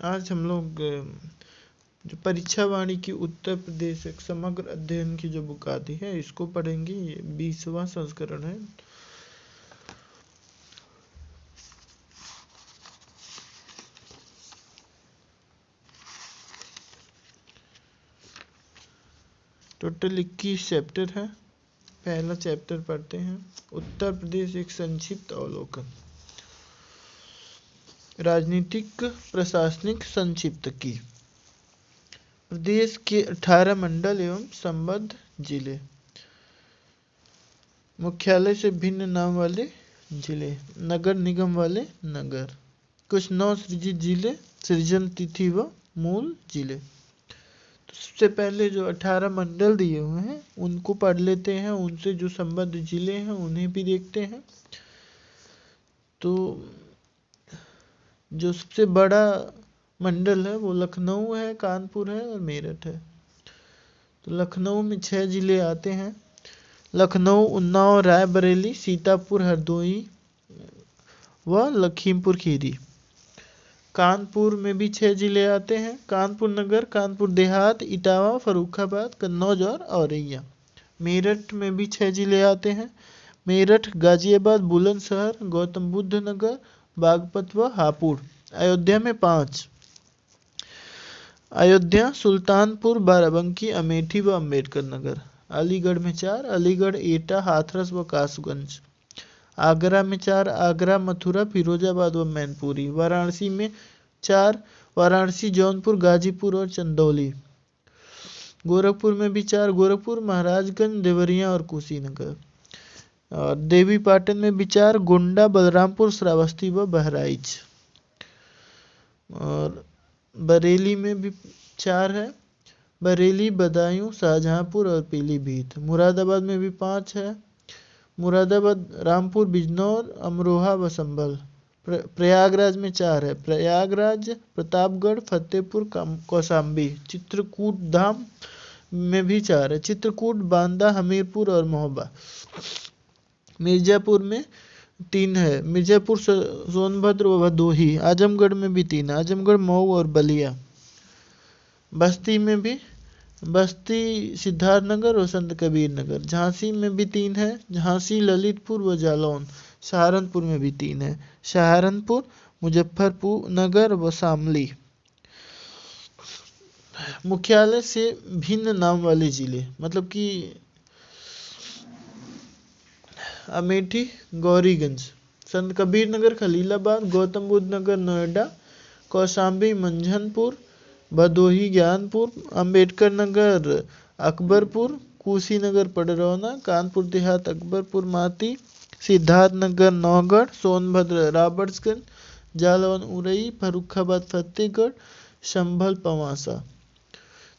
आज हम लोग जो परीक्षा वाणी की उत्तर प्रदेश एक समग्र अध्ययन की जो बुक आती है इसको पढ़ेंगे। ये 20वां संस्करण है। टोटल 21 चैप्टर है। पहला चैप्टर पढ़ते हैं, उत्तर प्रदेश एक संक्षिप्त अवलोकन। राजनीतिक प्रशासनिक संक्षिप्त की। प्रदेश के 18 मंडल एवं संबद्ध जिले, मुख्यालय से भिन्न नाम वाले जिले, नगर निगम वाले नगर, कुछ नव सृजित जिले, सृजन तिथि व मूल जिले। तो सबसे पहले जो 18 मंडल दिए हुए हैं उनको पढ़ लेते हैं, उनसे जो संबद्ध जिले हैं उन्हें भी देखते हैं। तो जो सबसे बड़ा मंडल है वो लखनऊ है, कानपुर है और मेरठ है। तो लखनऊ में 6 जिले आते हैं, लखनऊ, उन्नाव, रायबरेली, सीतापुर, हरदोई व लखीमपुर खीरी। कानपुर में भी 6 जिले आते हैं, कानपुर नगर, कानपुर देहात, इटावा, फर्रुखाबाद, कन्नौज और औरैया। मेरठ में भी 6 जिले आते हैं, मेरठ, गाजियाबाद, बुलंदशहर, गौतम बुद्ध नगर, बागपत व हापुड़। अयोध्या में 5, अयोध्या, सुल्तानपुर, बाराबंकी, अमेठी व अम्बेडकर नगर। अलीगढ़ में 4, अलीगढ़, एटा, हाथरस व कासगंज। आगरा में 4, आगरा, मथुरा, फिरोजाबाद व मैनपुरी। वाराणसी में 4, वाराणसी, जौनपुर, गाजीपुर और चंदौली। गोरखपुर में भी 4, गोरखपुर, महाराजगंज, देवरिया और कुशीनगर। और देवी पाटन में भी 4, गोंडा, बलरामपुर, श्रावस्ती व बहराइच। और बरेली में भी 4 है, बरेली, बदायूं, शाहजहांपुर और पीलीभीत। मुरादाबाद में भी 5 है, मुरादाबाद, रामपुर, बिजनौर, अमरोहा व संभल। प्रयागराज में 4 है, प्रयागराज, प्रतापगढ़, फतेहपुर, कौशाम्बी। चित्रकूट धाम में भी 4 है, चित्रकूट, बांदा, हमीरपुर और महोबा। मिर्जापुर में 3 है, मिर्जापुर, सोनभद्र व भदोही। आजमगढ़ में भी 3 है, आजमगढ़, मऊ और बलिया। बस्ती में भी बस्ती, सिद्धार्थनगर और संत कबीर नगर। झांसी में भी 3 है, झांसी, ललितपुर व जालौन। सहारनपुर में भी 3 है, सहारनपुर, मुजफ्फरपुर नगर व शामली। मुख्यालय से भिन्न नाम वाले जिले, मतलब कि अमेठी, गौरीगंज, संत कबीर नगर, खलीलाबाद, गौतम बुद्ध नगर, नोएडा, कौशाम्बी, मंझनपुर, भदोही, ज्ञानपुर, अम्बेडकर नगर, अकबरपुर, कुशीनगर, पडरौना, कानपुर देहात, अकबरपुर, माती, सिद्धार्थनगर, नौगढ़, सोनभद्र, रॉबर्ट्सगंज, जालौन, उरई, फर्रुखाबाद, फतेहगढ़, संभल, पवासा।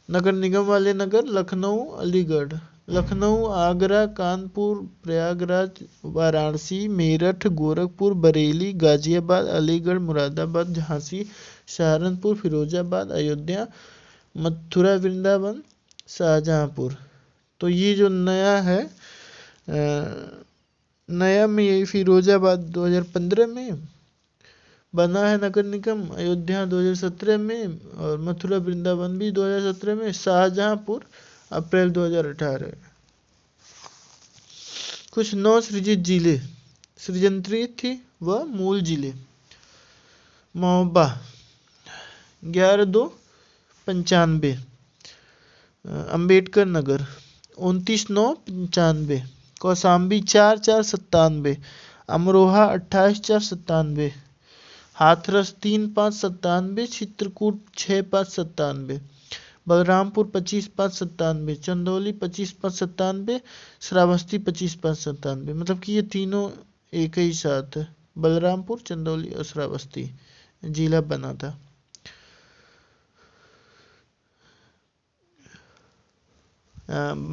नगर निगम वाले नगर, लखनऊ, अलीगढ़। लखनऊ, आगरा, कानपुर, प्रयागराज, वाराणसी, मेरठ, गोरखपुर, बरेली, गाजियाबाद, अलीगढ़, मुरादाबाद, झांसी, सहारनपुर, फिरोजाबाद, अयोध्या, मथुरा, वृंदावन, शाहजहांपुर। तो ये जो नया है, नया में ये फिरोजाबाद 2015 में बना है नगर निगम, अयोध्या 2017 में और मथुरा वृंदावन भी 2017 में, शाहजहांपुर अप्रैल 2018। कुछ नौ सृजित जिले, सृजनतिथि व मूल जिले। महोबा 11/2/95, अम्बेडकर नगर 29/9/95, कौशाम्बी 4/4/97, अमरोहा 28/4/97, हाथरस 3/5/97, चित्रकूट 6/5/97, बलरामपुर 25/5/97, चंदौली 25/5/97, श्रावस्ती 25/5/97। मतलब कि ये तीनों एक ही साथ है, बलरामपुर, चंदौली और श्रावस्ती जिला बना था।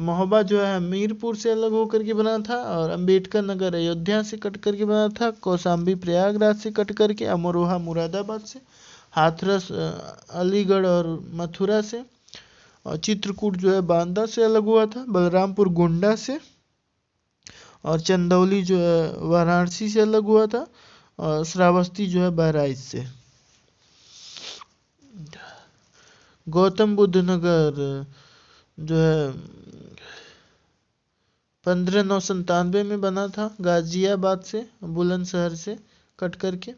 महोबा जो है हमीरपुर से अलग होकर के बना था, और अम्बेडकर नगर अयोध्या से कट करके बना था, कौशाम्बी प्रयागराज से कट करके, अमरोहा मुरादाबाद से, हाथरस अलीगढ़ और मथुरा से, और चित्रकूट जो है बांदा से अलग हुआ था, बलरामपुर गोंडा से, और चंदौली जो है वाराणसी से अलग हुआ था, और श्रावस्ती जो है बहराइच से। गौतम बुद्ध नगर जो है 1597 में बना था, गाजियाबाद से, बुलंदशहर से कट करके।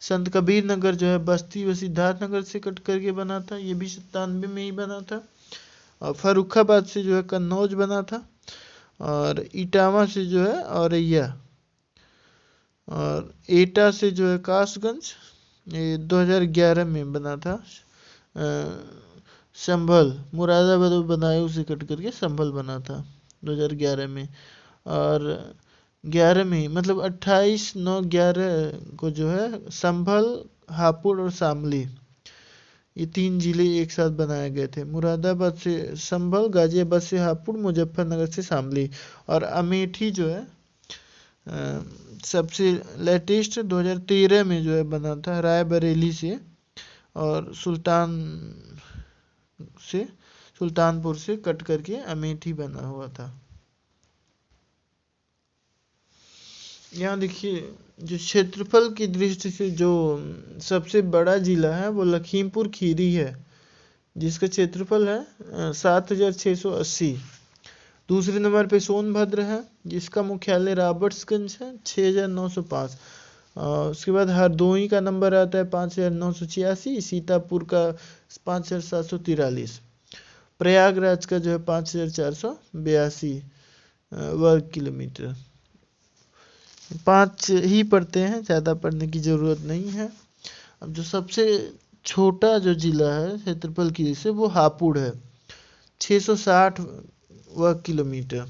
संत कबीर नगर जो है बस्ती व सिद्धार्थ नगर से कट करके बना था, ये भी 97 में ही बना था। और फर्रुखाबाद से जो है कन्नौज बना था, और इटावा से जो है औरैया, और एटा से जो है कासगंज, ये 2011 में बना था। संभल, मुरादाबाद बदायूं से कट करके संभल बना था 2011 में। और 11 में मतलब 28/9/11 को जो है संभल, हापुड़ और शामली, ये 3 जिले एक साथ बनाए गए थे। मुरादाबाद से संभल, गाजियाबाद से हापुड़, मुजफ्फरनगर से शामली। और अमेठी जो है सबसे लेटेस्ट 2013 में जो है बना था, रायबरेली से और सुल्तानपुर से कट करके अमेठी बना हुआ था। यहाँ देखिए, जो क्षेत्रफल की दृष्टि से जो सबसे बड़ा जिला है वो लखीमपुर खीरी है, जिसका क्षेत्रफल है 7680। दूसरे नंबर पे सोनभद्र है, जिसका मुख्यालय रॉबर्ट्सगंज है, 6905। उसके बाद हरदोई का नंबर आता है 5986, सीतापुर का 5743, प्रयागराज का जो है 5482 वर्ग किलोमीटर। 5 ही पढ़ते हैं, ज़्यादा पढ़ने की ज़रूरत नहीं है। अब जो सबसे छोटा जो जिला है क्षेत्रफल की से वो हापुड़ है, 660 वर्ग किलोमीटर।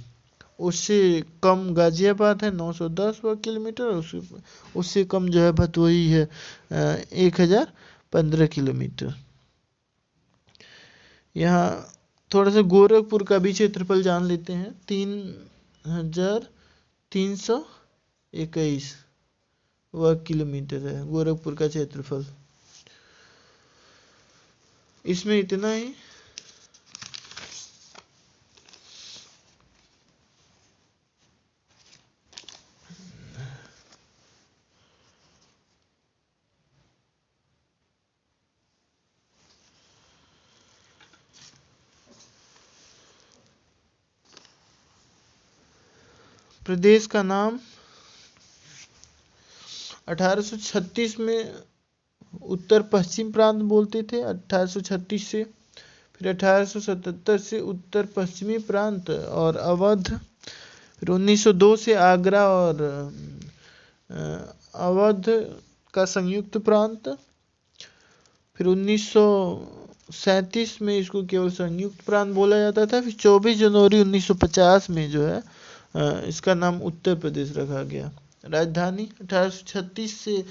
उससे कम गाजियाबाद है 910 वर्ग किलोमीटर, उससे कम जो है भदोही है 1015 किलोमीटर। यहाँ थोड़ा सा गोरखपुर का भी क्षेत्रफल जान लेते हैं, 3321 वर्ग किलोमीटर है गोरखपुर का क्षेत्रफल। इसमें इतना ही। प्रदेश का नाम 1836 में उत्तर पश्चिम प्रांत बोलते थे, 1836 से। फिर 1877 से उत्तर पश्चिमी प्रांत और अवध। फिर 1902 से आगरा और अवध का संयुक्त प्रांत। फिर 1937 में इसको केवल संयुक्त प्रांत बोला जाता था। फिर 24 जनवरी 1950 में जो है इसका नाम उत्तर प्रदेश रखा गया। राजधानी 1836 से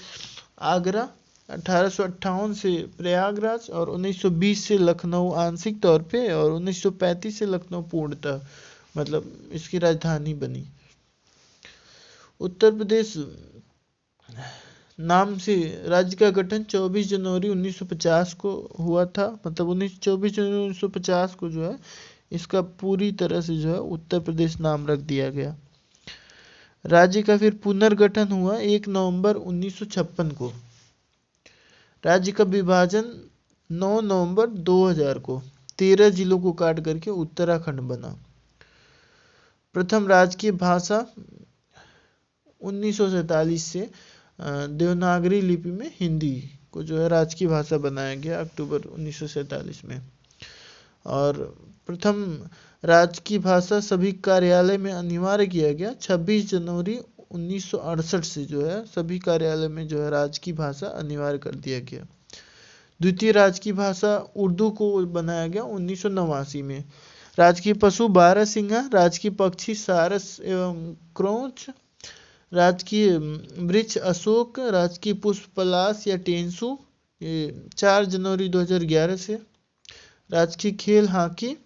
आगरा, 1858 से प्रयागराज और 1920 से लखनऊ आंशिक तौर पे, और 1935 से लखनऊ पूर्णतः मतलब इसकी राजधानी बनी। उत्तर प्रदेश नाम से राज्य का गठन 24 जनवरी 1950 को हुआ था, मतलब 24 जनवरी 1950 को जो है इसका पूरी तरह से जो है उत्तर प्रदेश नाम रख दिया गया। राज्य का फिर पुनर्गठन हुआ 1 नवंबर 1956 को। राज्य का विभाजन 9 नवंबर 2000 को 13 जिलों को काट करके उत्तराखंड बना। प्रथम राजकीय भाषा 1947 से देवनागरी लिपि में हिंदी को जो है राजकीय भाषा बनाया गया अक्टूबर 1947 में। और प्रथम राजकीय भाषा सभी कार्यालय में अनिवार्य किया गया 26 जनवरी 1968 से जो है सभी कार्यालय में जो है राजकीय भाषा अनिवार्य कर दिया गया। द्वितीय राजकीय भाषा उर्दू को बनाया गया 1989 में। राजकीय पशु बारहसिंगा, राजकीय पक्षी सारस एवं क्रोंच, राजकीय वृक्ष अशोक, राजकीय पुष्प पलाश या टेंसू, ये 4 जनवरी 2011 से। राजकीय खेल हॉकी।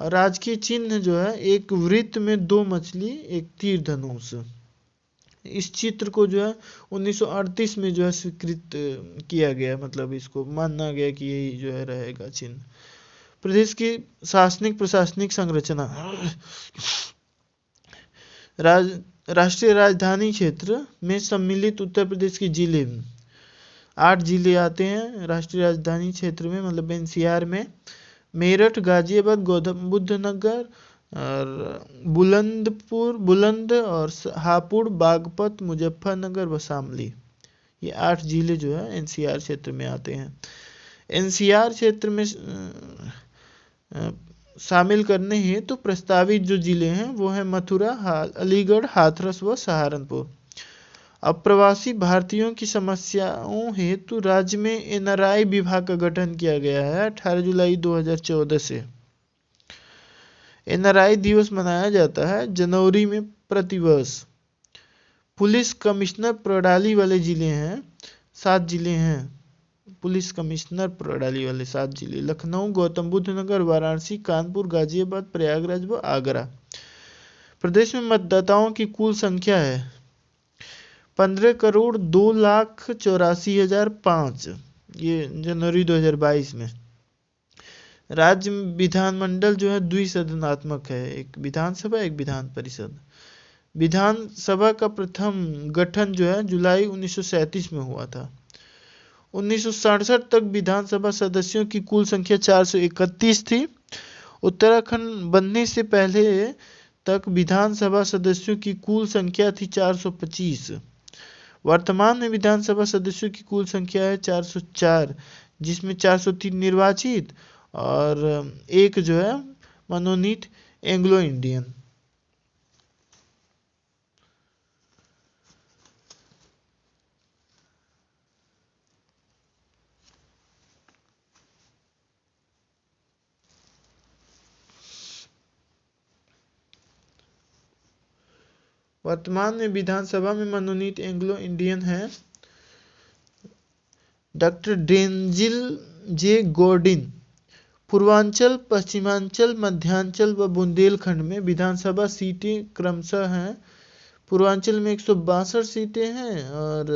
राजकीय चिन्ह जो है एक वृत्त में 2 मछली, एक तीर धनुष। इस चित्र को जो है 1938 में जो है स्वीकृत किया गया, मतलब इसको माना गया कि यही जो है रहेगा चिन्ह। प्रदेश की शासनिक प्रशासनिक संरचना। राष्ट्रीय राजधानी क्षेत्र में सम्मिलित उत्तर प्रदेश के जिले 8 जिले आते हैं राष्ट्रीय राजधानी क्षेत्र में, मतलब एनसीआर में। मेरठ, गाजियाबाद, गौतम बुद्ध नगर और बुलंद और हापुड़, बागपत, मुजफ्फरनगर व शामली, ये 8 जिले जो है एनसीआर क्षेत्र में आते हैं। एनसीआर क्षेत्र में शामिल करने हेतु तो प्रस्तावित जो जिले हैं वो है मथुरा, अलीगढ़, हाथरस व सहारनपुर। अप्रवासी भारतीयों की समस्याओं हेतु राज्य में एनआरआई विभाग का गठन किया गया है 18 जुलाई 2014 से। एनआरआई दिवस मनाया जाता है जनवरी में प्रतिवर्ष। पुलिस कमिश्नर प्रणाली वाले जिले हैं 7 जिले हैं, पुलिस कमिश्नर प्रणाली वाले 7 जिले: लखनऊ, गौतम बुद्ध नगर, वाराणसी, कानपुर, गाजियाबाद, प्रयागराज व आगरा। प्रदेश में मतदाताओं की कुल संख्या है 15,02,84,005, ये जनवरी 2022 में। राज्य विधानमंडल जो है द्विसदनात्मक है, एक विधानसभा एक विधान परिषद। विधानसभा का प्रथम गठन जो है जुलाई 1937 में हुआ था। 1967 तक विधानसभा सदस्यों की कुल संख्या 431 थी। उत्तराखंड बनने से पहले तक विधानसभा सदस्यों की कुल संख्या थी 425। वर्तमान में विधानसभा सदस्यों की कुल संख्या है 404, जिसमें 403 निर्वाचित और एक जो है मनोनीत एंग्लो इंडियन। वर्तमान में विधानसभा में मनोनीत एंग्लो इंडियन है डॉक्टर डेंजिल जे गॉर्डिन। पूर्वांचल, पश्चिमांचल, मध्यांचल व बुंदेलखंड में विधानसभा सीटें क्रमशः हैं। पूर्वांचल में 162 सीटें हैं और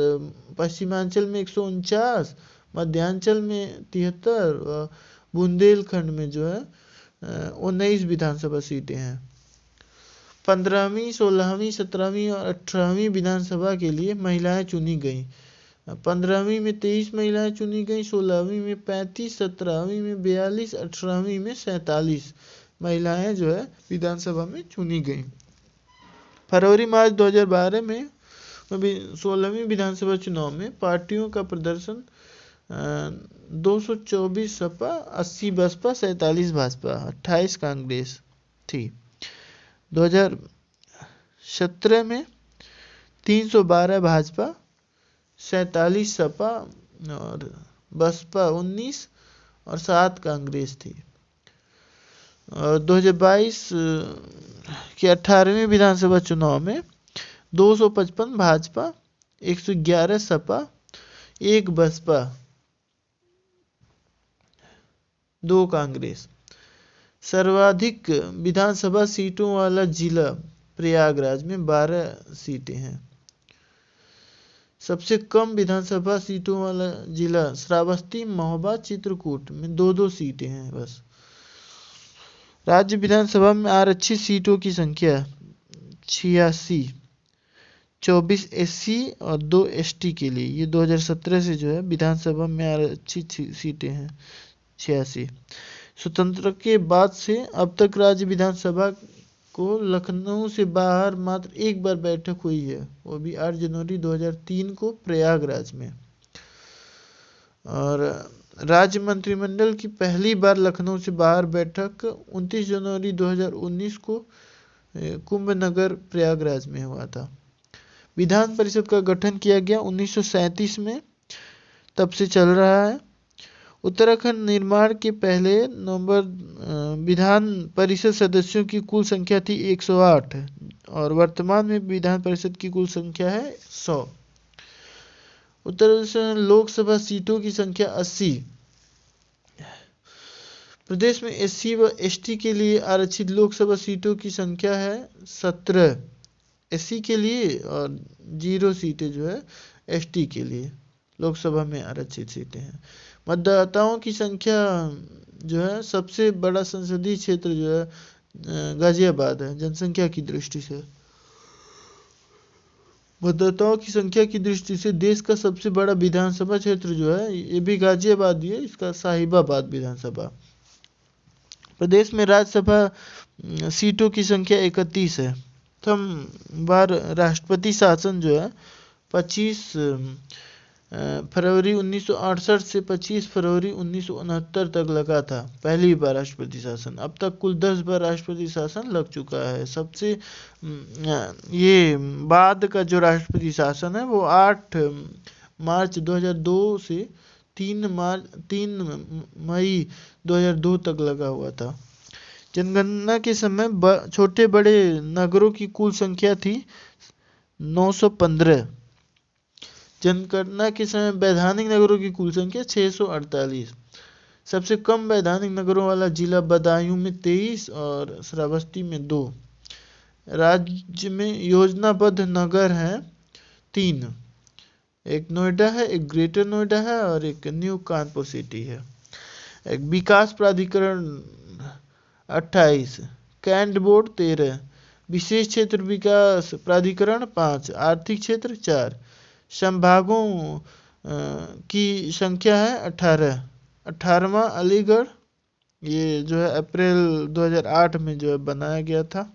पश्चिमांचल में 149, मध्यांचल में 73 और बुंदेलखंड में जो है 19 विधानसभा सीटें हैं। 15वीं, 16वीं, 17वीं और 18वीं विधानसभा के लिए महिलाएं चुनी गईं। 15वीं में 23 महिलाएं चुनी गईं, 16वीं में 35, 17वीं में 42, 18वीं में 47 महिलाएं जो है विधानसभा में चुनी गईं। फरवरी-मार्च 2012 में 16वीं विधानसभा चुनाव में पार्टियों का प्रदर्शन 224 सपा, 80 बसपा, 47 भाजपा, 28 कांग्रेस थी। 2017 में 312 भाजपा, 47 सपा और बसपा 19 और 7 कांग्रेस थी। और 2022 के 18वें विधानसभा चुनाव में 255 भाजपा, 111 सपा, 1 बसपा, 2 कांग्रेस। सर्वाधिक विधानसभा सीटों वाला जिला प्रयागराज में 12 सीटें हैं। सबसे कम विधानसभा सीटों वाला जिला श्रावस्ती, महोबा, चित्रकूट में 2-2 सीटें हैं बस। राज्य विधानसभा में आरक्षित सीटों की संख्या 86, 24 एससी और 2 एसटी के लिए। ये 2017 से जो है विधानसभा में आरक्षित सीटें हैं 86। स्वतंत्रता के बाद से अब तक राज्य विधानसभा को लखनऊ से बाहर मात्र एक बार बैठक हुई है, वो भी 8 जनवरी 2003 को प्रयागराज में। और राज्य मंत्रिमंडल की पहली बार लखनऊ से बाहर बैठक 29 जनवरी 2019 को कुंभ नगर प्रयागराज में हुआ था। विधान परिषद का गठन किया गया 1937 में, तब से चल रहा है। उत्तराखंड निर्माण के पहले नवंबर विधान परिषद सदस्यों की कुल संख्या थी 108 और वर्तमान में विधान परिषद की कुल संख्या है 100। उत्तर प्रदेश में लोकसभा सीटों की संख्या 80। प्रदेश में एससी व एसटी के लिए आरक्षित लोकसभा सीटों की संख्या है 17 एससी के लिए और 0 सीटें जो है एसटी के लिए लोकसभा में आरक्षित सीटें हैं। मतदाताओं की संख्या जो है सबसे बड़ा संसदीय क्षेत्र जो है गाजियाबाद है जनसंख्या की दृष्टि से। मतदाताओं की संख्या की दृष्टि से देश का सबसे बड़ा विधानसभा क्षेत्र जो है ये भी गाजियाबाद ही है, इसका साहिबाबाद विधानसभा। प्रदेश में राज्यसभा सीटों की संख्या 31 है। प्रथम बार राष्ट्रपति शासन जो है 25 फरवरी 1968 से 25 फरवरी 1969 तक लगा था, पहली बार राष्ट्रपति शासन। अब तक कुल 10 बार राष्ट्रपति शासन लग चुका है। सबसे ये बाद का जो राष्ट्रपति शासन है वो 8 मार्च 2002 से 3 मई 2002 तक लगा हुआ था। जनगणना के समय छोटे बड़े नगरों की कुल संख्या थी 915। जनगणना के समय वैधानिक नगरों की कुल संख्या 648। सबसे कम वैधानिक नगरों वाला जिला बदायूं में 23 और श्रावस्ती में 2। राज्य में योजनाबद्ध नगर हैं 3, एक नोएडा है, एक ग्रेटर नोएडा है और एक न्यू कानपुर सिटी है। एक विकास प्राधिकरण 28, कैंट बोर्ड 13, विशेष क्षेत्र विकास प्राधिकरण 5, आर्थिक क्षेत्र 4, संभागों की संख्या है 18। 18वां अलीगढ़, ये जो है अप्रैल 2008 में जो है बनाया गया था।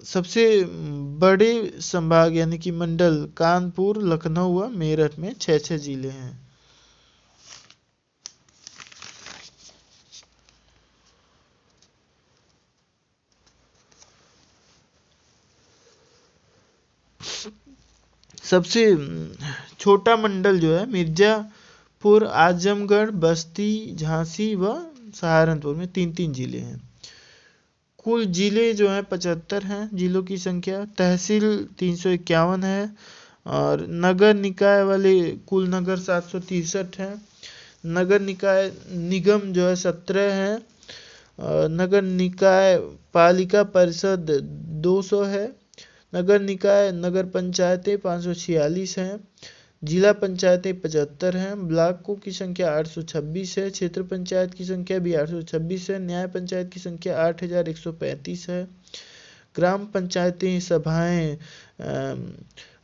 सबसे बड़े संभाग यानी कि मंडल कानपुर, लखनऊ व मेरठ में 6-6 जिले हैं। सबसे छोटा मंडल जो है मिर्जापुर, आजमगढ़, बस्ती, झांसी व सहारनपुर में 3-3 जिले हैं। कुल जिले जो हैं 75 हैं जिलों की संख्या। तहसील 351 है और नगर निकाय वाले कुल नगर 763 हैं। नगर निकाय निगम जो है 17 हैं। नगर निकाय पालिका परिषद 200 है। नगर निकाय नगर पंचायतें 546 हैं। जिला पंचायतें 75 हैं। ब्लॉकों की संख्या 826 है। क्षेत्र पंचायत की संख्या भी 826 है। न्याय पंचायत की संख्या 8135 है। ग्राम पंचायतें सभाएं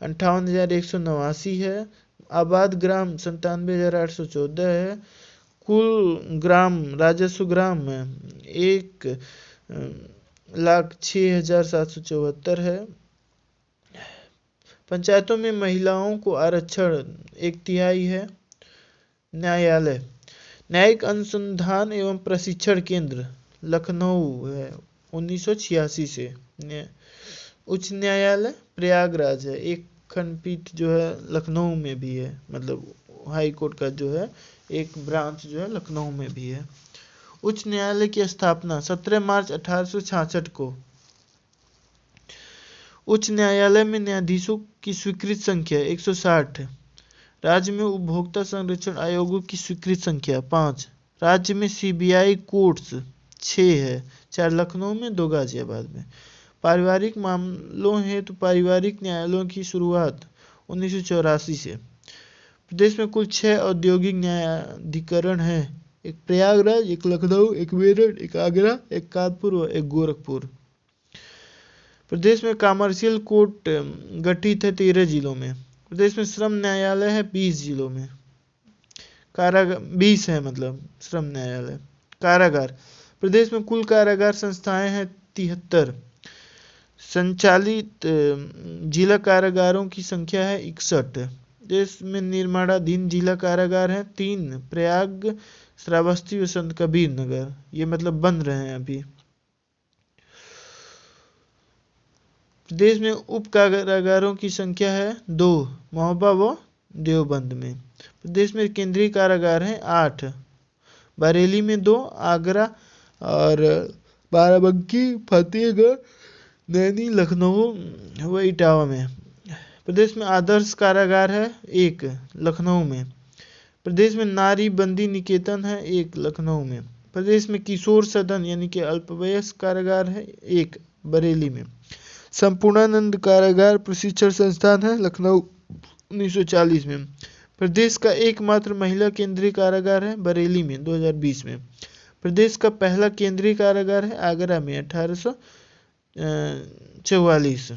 58,189 है। आबाद ग्राम 97,814 है। कुल ग्राम राजस्व ग्राम 1,06,774 है। पंचायतों में महिलाओं को आरक्षण 1/3 है। न्यायालय न्यायिक अनुसंधान एवं प्रशिक्षण केंद्र लखनऊ है 1986 से। उच्च न्यायालय प्रयागराज है। एक खंडपीठ जो है लखनऊ में भी है, मतलब हाई कोर्ट का जो है एक ब्रांच जो है लखनऊ में भी है। उच्च न्यायालय की स्थापना 17 मार्च 1866 को। उच्च न्यायालय में न्यायाधीशों की स्वीकृत संख्या 160। राज्य में उपभोक्ता संरक्षण आयोगों की स्वीकृत संख्या 5। राज्य में सीबीआई कोर्ट्स 6 है, 4 लखनऊ में, 2 गाजियाबाद में। पारिवारिक मामलों हेतु पारिवारिक न्यायालयों की शुरुआत 1984 से। प्रदेश में कुल 6 औद्योगिक न्यायाधिकरण हैं, एक प्रयागराज, एक लखनऊ, एक मेरठ, एक आगरा, एक कानपुर और एक गोरखपुर। प्रदेश में कमर्शियल कोर्ट गठित है 13 जिलों में। प्रदेश में श्रम न्यायालय है 20 जिलों में। कारागार 20 है, मतलब श्रम न्यायालय। कारागार प्रदेश में कुल कारागार संस्थाएं हैं 73। संचालित जिला कारागारों की संख्या है 61। देश में निर्माणाधीन जिला कारागार हैं 3, प्रयाग, श्रावस्ती व संत कबीर नगर, ये मतलब बन रहे हैं अभी। प्रदेश में उप कारागारों की संख्या है 2, महोबा व देवबंद में। प्रदेश में केंद्रीय कारागार हैं 8, बरेली में 2, आगरा और बाराबंकी, फतेहगढ़, नैनी, लखनऊ व इटावा में। प्रदेश में आदर्श कारागार है 1, लखनऊ में। प्रदेश में नारी बंदी निकेतन है 1, लखनऊ में। प्रदेश में किशोर सदन यानी कि अल्पवयस्क कारागार है 1, बरेली में। संपूर्णानंद कारागार प्रशिक्षण संस्थान है लखनऊ 1940 में। प्रदेश का एकमात्र महिला केंद्रीय कारागार है बरेली में 2020 में। प्रदेश का पहला केंद्रीय कारागार है आगरा में 1844।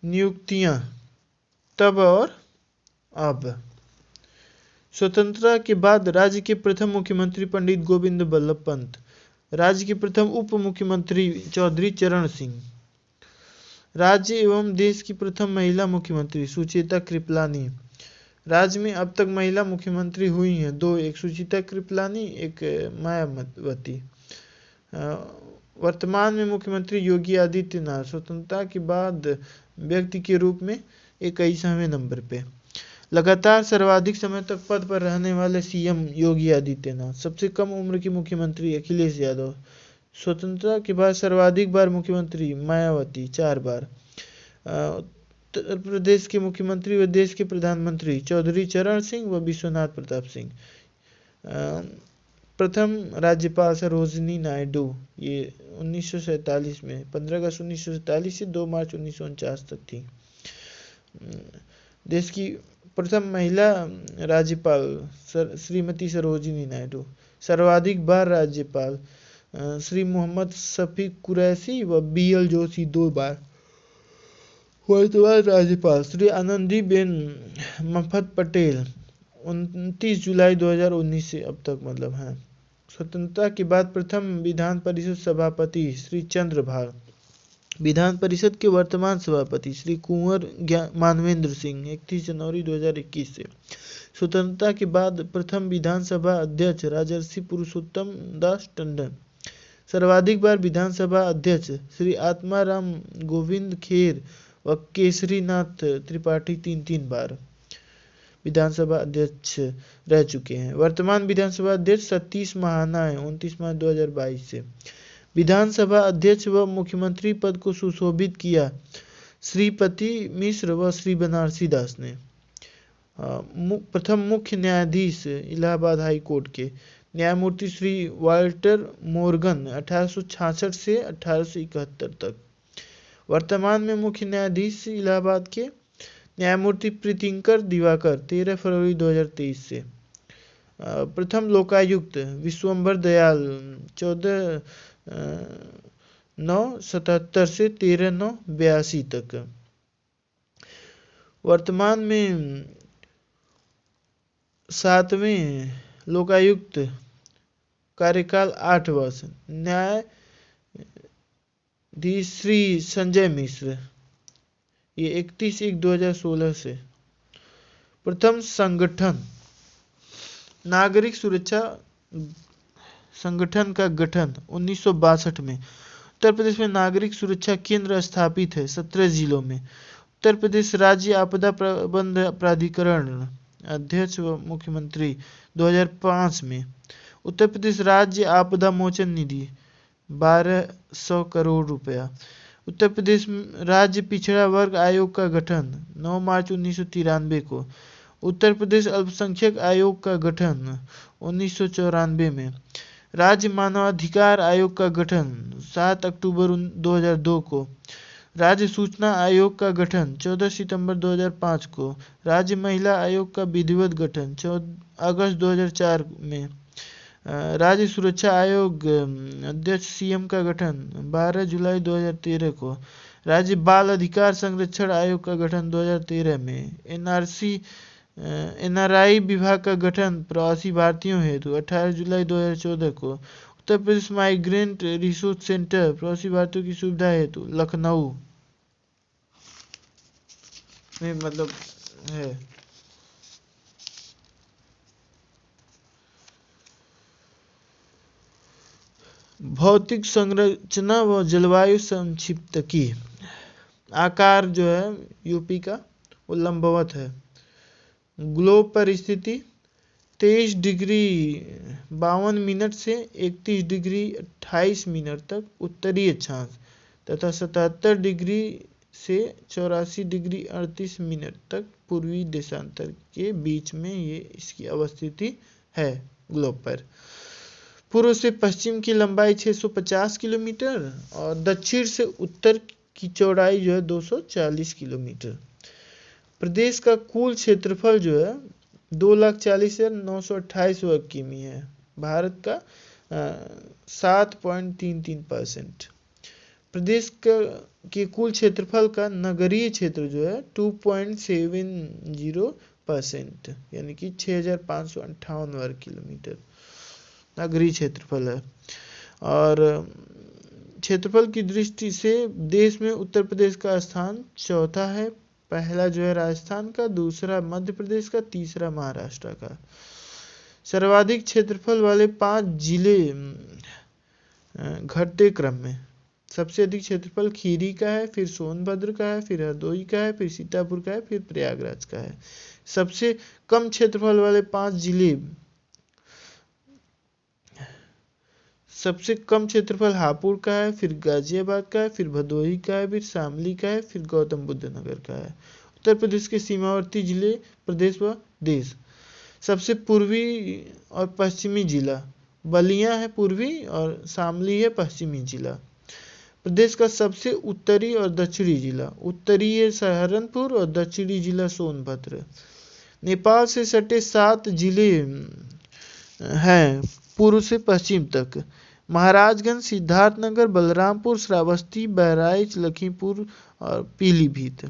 नियुक्तियां तब और अब। स्वतंत्रता के बाद राज्य के प्रथम मुख्यमंत्री पंडित गोविंद बल्लभ पंत, राज्य के प्रथम उप मुख्यमंत्री चौधरी चरण सिंह, राज्य एवं देश की प्रथम महिला मुख्यमंत्री सुचेता कृपलानी। राज्य में अब तक महिला मुख्यमंत्री हुई हैं दो, एक सुचेता कृपलानी, एक मायावती। वर्तमान में मुख्यमंत्री योगी आदित्यनाथ स्वतंत्रता के बाद व्यक्ति के रूप में 21वें नंबर पे। लगातार सर्वाधिक समय तक पद पर रहने वाले सीएम योगी आदित्यनाथ। सबसे कम उम्र के मुख्यमंत्री अखिलेश यादव। स्वतंत्रता के बाद सर्वाधिक बार मुख्यमंत्री मायावती 4 बार। उत्तर प्रदेश के मुख्यमंत्री व देश के प्रधानमंत्री चौधरी चरण सिंह व विश्वनाथ प्रताप सिंह। प्रथम राज्यपाल सरोजिनी नायडू, ये 1947 में 15 अगस्त 1947 से 2 मार्च 1949 तक थी। देश की प्रथम महिला राज्यपाल श्रीमती सरोजिनी नायडू। सर्वाधिक बार राज्यपाल श्री मोहम्मद शफीक कुरैशी व बीएल जोशी 2 बार। वर्तमान राज्यपाल श्री आनंदीबेन मफत पटेल 29 जुलाई 2019 से अब तक मतलब हैं। स्वतंत्रता के बाद प्रथम विधान परिषद सभापति श्री चंद्रभाग। विधान परिषद के वर्तमान सभापति श्री कुंवर मानवेंद्र सिंह 31 जनवरी 2021 से। स्वतंत्रता के बाद प्रथम विधानसभा अध्यक्ष राजर्षि पुरुषोत्तम दास टंडन। सर्वाधिक बार विधानसभा अध्यक्ष श्री आत्माराम गोविंद खेर व केसरीनाथ त्रिपाठी 3 बार विधानसभा अध्यक्ष रह चुके हैं। वर्तमान विधानसभा अध्यक्ष सतीश महाना है 29 मार्च 2022 से। विधानसभा अध्यक्ष व मुख्यमंत्री पद को सुशोभित किया श्रीपति मिश्र व श्री बनारसी दास ने। प्रथम मुख्य न्यायाधीश इलाहाबाद हाई कोर्ट के न्यायमूर्ति श्री वाल्टर मोर्गन 1866 से 1871 तक। वर्तमान में मुख्य न्यायाधीश इलाहाबाद के न्यायमूर्ति प्रीतिंकर दिवाकर 13 फरवरी 2023 से। प्रथम लोकायुक्त विश्वंभर दयाल 14/9/77 से 13/9/82 तक। वर्तमान में 7वें लोकायुक्त कार्यकाल 8 वर्ष। न्यायाधीश श्री संजय मिश्र, ये 31/1/2016 से। प्रथम संगठन नागरिक सुरक्षा संगठन का गठन 1962 में। उत्तर प्रदेश में नागरिक सुरक्षा केंद्र स्थापित है 17 जिलों में। उत्तर प्रदेश राज्य आपदा प्रबंध प्राधिकरण अध्यक्ष व मुख्यमंत्री 2005 में। उत्तर प्रदेश राज्य आपदा मोचन निधि 1200 करोड़ रुपया। उत्तर प्रदेश राज्य पिछड़ा वर्ग आयोग का गठन 9 मार्च 1993 को। उत्तर प्रदेश अल्पसंख्यक आयोग का गठन 1994 में। राज्य मानवाधिकार आयोग का गठन 7 अक्टूबर 2002 को। राज्य सूचना आयोग का गठन 14 सितंबर 2005 को। राज्य महिला आयोग का विधिवत गठन 14 अगस्त 2004 में। राज्य सुरक्षा आयोग अध्यक्ष सीएम का गठन 12 जुलाई 2013 को। राज्य बाल अधिकार संरक्षण आयोग का गठन 2013 में। एनआरआई विभाग का गठन प्रवासी भारतीयों हेतु 18 जुलाई 2014 को। Uttar Pradesh migrant resource centre प्रवासी भारतीयों की सुविधा हेतु लखनऊ में मतलब है। भौतिक संरचना व जलवायु संक्षिप्तकी। आकार जो है यूपी का वो लंबवत है। ग्लोब पर स्थिति 23 डिग्री 52 मिनट से 31 डिग्री 28 मिनट तक उत्तरीय अक्षांश तथा 77 डिग्री से 84 डिग्री 38 मिनट तक पूर्वी देशांतर के बीच में ये इसकी अवस्थिति है। ग्लोब पर पूर्व से पश्चिम की लंबाई 650 किलोमीटर और दक्षिण से उत्तर की चौड़ाई जो है 240 किलोमीटर। प्रदेश का कुल क्षेत्रफल जो है 2,40,928 वर्ग किमी है। भारत का 7.33%। प्रदेश के कुल क्षेत्रफल का नगरीय क्षेत्र जो है 2.70%, यानी कि 6,558 वर्ग किलोमीटर नगरीय क्षेत्रफल है। और क्षेत्रफल की दृष्टि से देश में उत्तर प्रदेश का स्थान चौथा है। पहला जो है राजस्थान का, दूसरा मध्य प्रदेश का, तीसरा महाराष्ट्र का। सर्वाधिक क्षेत्रफल वाले 5 जिले घटते क्रम में, सबसे अधिक क्षेत्रफल खीरी का है, फिर सोनभद्र का है, फिर हरदोई का है, फिर सीतापुर का है, फिर प्रयागराज का है। सबसे कम क्षेत्रफल वाले 5 जिले, सबसे कम क्षेत्रफल हापुड़ का है, फिर गाजियाबाद का है, फिर भदोही का है, फिर शामली का है, फिर गौतम बुद्ध नगर का है। उत्तर प्रदेश के सीमावर्ती जिले, प्रदेश व देश। सबसे पूर्वी और पश्चिमी जिला बलिया है पूर्वी और शामली है पश्चिमी जिला। प्रदेश का सबसे उत्तरी और दक्षिणी जिला, उत्तरी है सहारनपुर और दक्षिणी जिला सोनभद्र। नेपाल से सटे 7 जिले हैं पूर्व से पश्चिम तक। महाराजगंज, सिद्धार्थनगर, बलरामपुर, श्रावस्ती, बहराइच, लखीमपुर और पीलीभीत।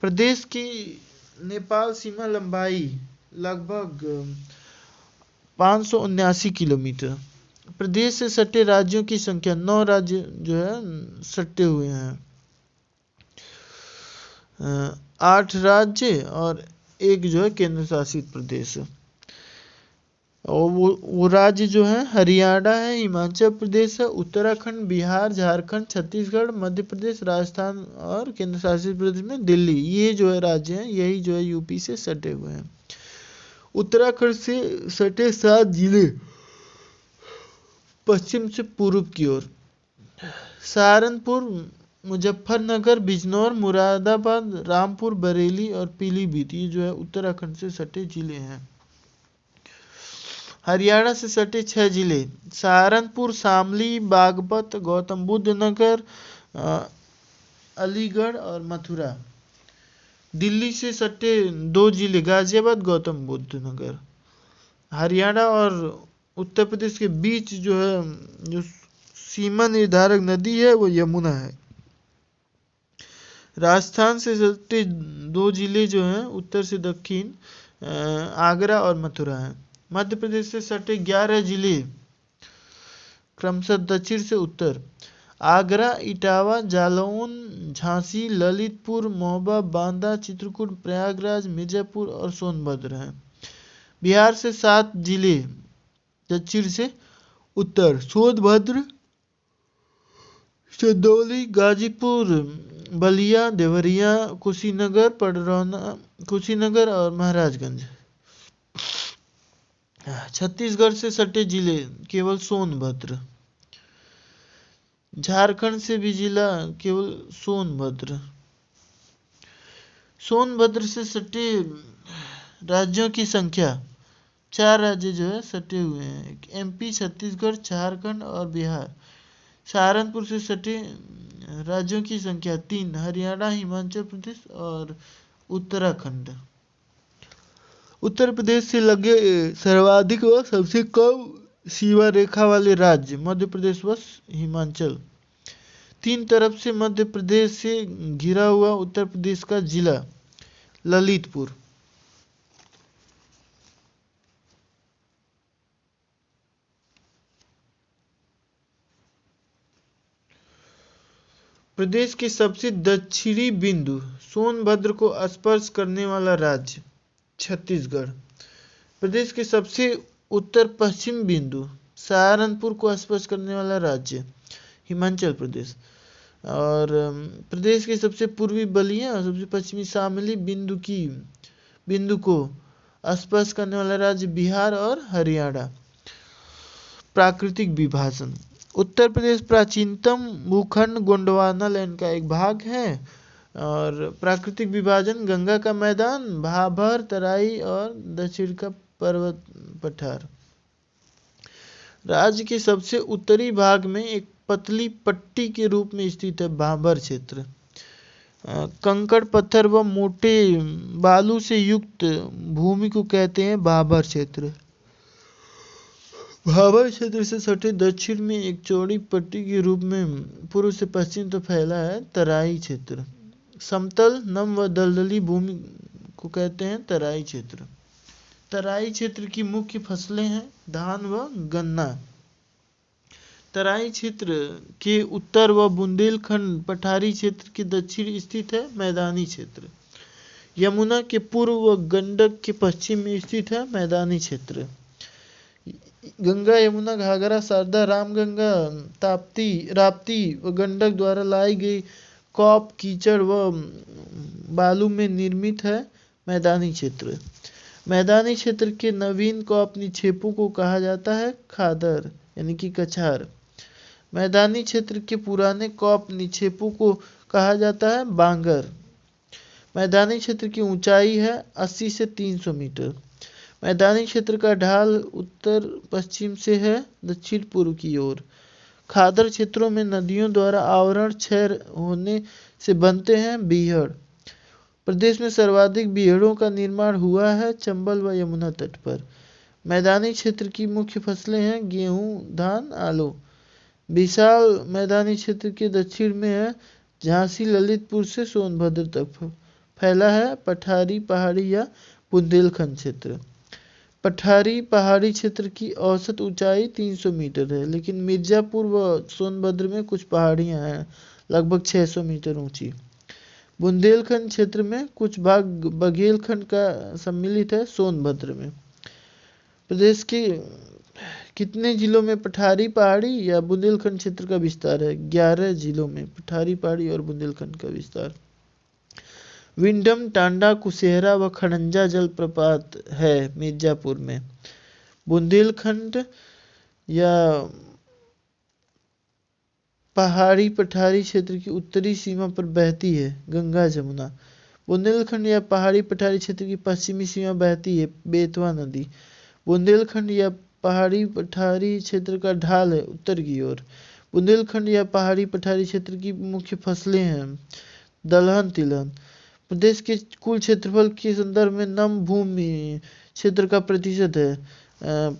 प्रदेश की नेपाल सीमा लंबाई लगभग 579 किलोमीटर। प्रदेश से सटे राज्यों की संख्या 9 राज्य जो है सटे हुए हैं, 8 राज्य और एक जो है केंद्र शासित प्रदेश। और वो राज्य जो है हरियाणा है, हिमाचल प्रदेश है, उत्तराखंड, बिहार, झारखंड, छत्तीसगढ़, मध्य प्रदेश, राजस्थान और केंद्र शासित प्रदेश में दिल्ली। ये जो है राज्य हैं, यही जो है यूपी से सटे हुए हैं। उत्तराखंड से सटे 7 जिले पश्चिम से पूर्व की ओर, सहारनपुर, मुजफ्फरनगर, बिजनौर, मुरादाबाद, रामपुर, बरेली और पीलीभीत, ये जो है उत्तराखंड से सटे जिले हैं। हरियाणा से सटे 6 जिले, सहारनपुर, शामली, बागपत, गौतम बुद्ध नगर, अलीगढ़ और मथुरा। दिल्ली से सटे 2 जिले, गाजियाबाद, गौतम बुद्ध नगर। हरियाणा और उत्तर प्रदेश के बीच जो है जो सीमा निर्धारक नदी है वो यमुना है। राजस्थान से सटे 2 जिले जो हैं उत्तर से दक्षिण, आगरा और मथुरा है। मध्य प्रदेश से सटे 11 जिले क्रमशः दक्षिण से उत्तर, आगरा, इटावा, जालौन, झांसी, ललितपुर, महोबा, बांदा, चित्रकूट, प्रयागराज, मिर्जापुर और सोनभद्र हैं। बिहार से 7 जिले दक्षिण से उत्तर, सोनभद्र, चंदौली, गाजीपुर, बलिया, देवरिया, कुशीनगर, पडरौना, कुशीनगर और महाराजगंज। छत्तीसगढ़ से सटे जिले केवल सोनभद्र। झारखंड से भी जिला केवल सोनभद्र। सोनभद्र से सटे राज्यों की संख्या 4 राज्य जो है सटे हुए हैं, एमपी, छत्तीसगढ़, झारखंड और बिहार। सहारनपुर से सटे राज्यों की संख्या 3, हरियाणा, हिमाचल प्रदेश और उत्तराखंड। उत्तर प्रदेश से लगे सर्वाधिक व सबसे कम सीमा रेखा वाले राज्य मध्य प्रदेश व हिमाचल। 3 तरफ से मध्य प्रदेश से घिरा हुआ उत्तर प्रदेश का जिला ललितपुर। प्रदेश के सबसे दक्षिणी बिंदु सोनभद्र को स्पर्श करने वाला राज्य छत्तीसगढ़। प्रदेश के सबसे उत्तर पश्चिम बिंदु सहारनपुर को स्पर्श करने वाला राज्य हिमाचल प्रदेश। और प्रदेश के सबसे पूर्वी बलिया और सबसे पश्चिमी शामली बिंदु को स्पर्श करने वाला राज्य बिहार और हरियाणा। प्राकृतिक विभाजन। उत्तर प्रदेश प्राचीनतम भूखंड गोंडवाना लैंड का एक भाग है। और प्राकृतिक विभाजन गंगा का मैदान, भाभर तराई और दक्षिण का पर्वत पठार। राज्य के सबसे उत्तरी भाग में एक पतली पट्टी के रूप में स्थित है भाभर क्षेत्र। कंकड़ पत्थर व मोटे बालू से युक्त भूमि को कहते हैं भाभर क्षेत्र। भाबर क्षेत्र से सटे दक्षिण में एक चौड़ी पट्टी के रूप में पूर्व से पश्चिम तक फैला है तराई क्षेत्र। समतल, नम व दलदली भूमि को कहते हैं तराई क्षेत्र। तराई क्षेत्र की मुख्य फसलें हैं धान व गन्ना। तराई क्षेत्र के उत्तर व बुंदेलखंड पठारी क्षेत्र के दक्षिण स्थित है मैदानी क्षेत्र। यमुना के पूर्व व गंडक के पश्चिम में स्थित है मैदानी क्षेत्र। गंगा, यमुना, घाघरा, शारदा, रामगंगा, ताप्ती, राप्ती व गंडक द्वारा लाई गई कॉप, कीचड़ व बालू में निर्मित है मैदानी क्षेत्र। मैदानी क्षेत्र के नवीन कॉप निक्षेपों को कहा जाता है खादर यानी कि कछार। मैदानी क्षेत्र के पुराने कॉप निक्षेपों को कहा जाता है बांगर। मैदानी क्षेत्र की ऊंचाई है 80 से 300 मीटर। मैदानी क्षेत्र का ढाल उत्तर पश्चिम से है दक्षिण पूर्व की ओर। खादर क्षेत्रों में नदियों द्वारा आवरण क्षय होने से बनते हैं बीहड़। प्रदेश में सर्वाधिक बीहड़ों का निर्माण हुआ है चंबल व यमुना तट पर। मैदानी क्षेत्र की मुख्य फसलें हैं गेहूं, धान, आलू। विशाल मैदानी क्षेत्र के दक्षिण में है झांसी, ललितपुर से सोनभद्र तक फैला है पठारी पहाड़ी या बुंदेलखंड क्षेत्र। पठारी पहाड़ी क्षेत्र की औसत ऊंचाई 300 मीटर है, लेकिन मिर्जापुर व सोनभद्र में कुछ पहाड़ियां हैं लगभग 600 मीटर ऊंची। बुंदेलखंड क्षेत्र में कुछ भाग बघेलखंड का सम्मिलित है सोनभद्र में। प्रदेश के कितने जिलों में पठारी पहाड़ी या बुंदेलखंड क्षेत्र का विस्तार है? 11 जिलों में पठारी पहाड़ी और बुंदेलखंड का विस्तार। विंडम, टांडा, कुशेहरा व खड़ंजा जलप्रपात है मिर्जापुर में। बुंदेलखंड या पहाड़ी पठारी क्षेत्र की उत्तरी सीमा पर बहती है गंगा जमुना। बुंदेलखंड या पहाड़ी पठारी क्षेत्र की पश्चिमी सीमा बहती है बेतवा नदी। बुंदेलखंड या पहाड़ी पठारी क्षेत्र का ढाल है उत्तर की ओर। बुंदेलखंड या पहाड़ी पठारी क्षेत्र की मुख्य फसलें हैं दलहन, तिलहन। प्रदेश के कुल क्षेत्रफल के संदर्भ में नम भूमि क्षेत्र का प्रतिशत है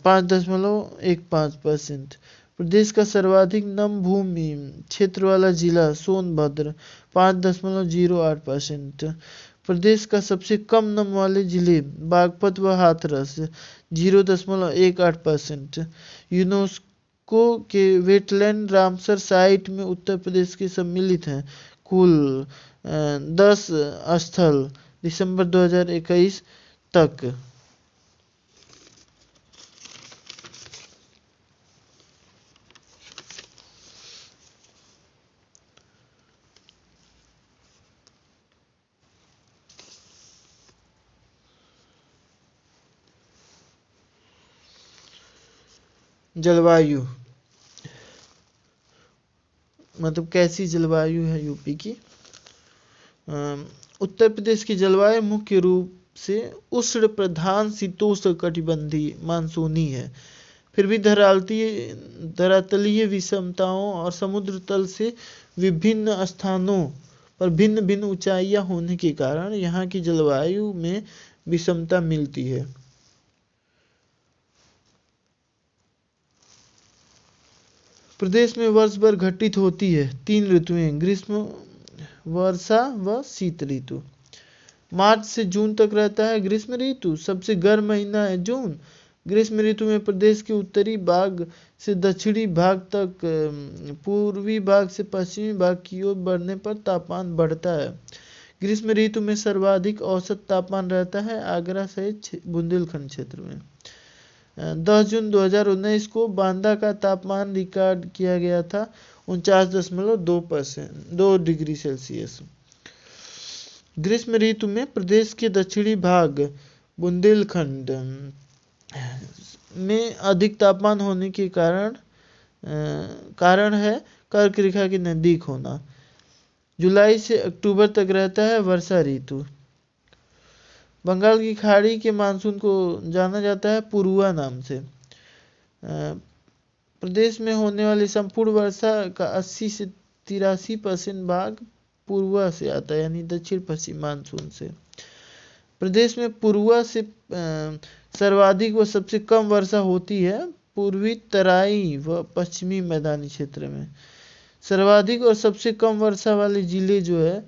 5.15%। प्रदेश का सर्वाधिक नम भूमि क्षेत्र वाला जिला सोनभद्र 5.08%। प्रदेश का सबसे कम नम वाले जिले बागपत व हाथरस 0.18%। यूनेस्को के वेटलैंड रामसर साइट में उत्तर प्रदेश के सम्मिलित हैं कुल 10 स्थल दिसंबर 2021 तक। जलवायु मतलब कैसी जलवायु है यूपी की। उत्तर प्रदेश की जलवायु मुख्य रूप से उष्ण प्रधान शीतोष्ण कटिबंधीय मानसूनी है, फिर भी धरातलीय विषमताओं और समुद्र तल से विभिन्न स्थानों पर भिन्न भिन्न ऊंचाइयां होने के कारण यहाँ की जलवायु में विषमता मिलती है। प्रदेश में वर्ष भर घटित होती है 3 ऋतुएं ग्रीष्म, वर्षा व शीत ऋतु। मार्च से जून तक रहता है ग्रीष्म ऋतु। सबसे गर्म महीना है जून। ग्रीष्म ऋतु में प्रदेश के उत्तरी भाग से दक्षिणी भाग तक, पूर्वी भाग से पश्चिमी भाग की ओर बढ़ने पर तापमान बढ़ता है। ग्रीष्म ऋतु में सर्वाधिक औसत तापमान रहता है आगरा सहित बुंदेलखंड क्षेत्र में। 10 जून 2019 को बांदा का तापमान रिकॉर्ड किया गया था 49.2 डिग्री सेल्सियस। ग्रीष्म ऋतु में प्रदेश के दक्षिणी भाग बुंदेलखंड में अधिक तापमान होने के कारण है कर्क रेखा के नजदीक होना। जुलाई से अक्टूबर तक रहता है वर्षा ऋतु। बंगाल की खाड़ी के मानसून को जाना जाता है पूर्वा नाम से। प्रदेश में होने वाली संपूर्ण वर्षा का 80 से 83% भाग पूर्वा से आता है यानी दक्षिण पश्चिम मानसून से। प्रदेश में पूर्वा से सर्वाधिक व सबसे कम वर्षा होती है पूर्वी तराई व पश्चिमी मैदानी क्षेत्र में। सर्वाधिक और सबसे कम वर्षा वाले जिले जो है,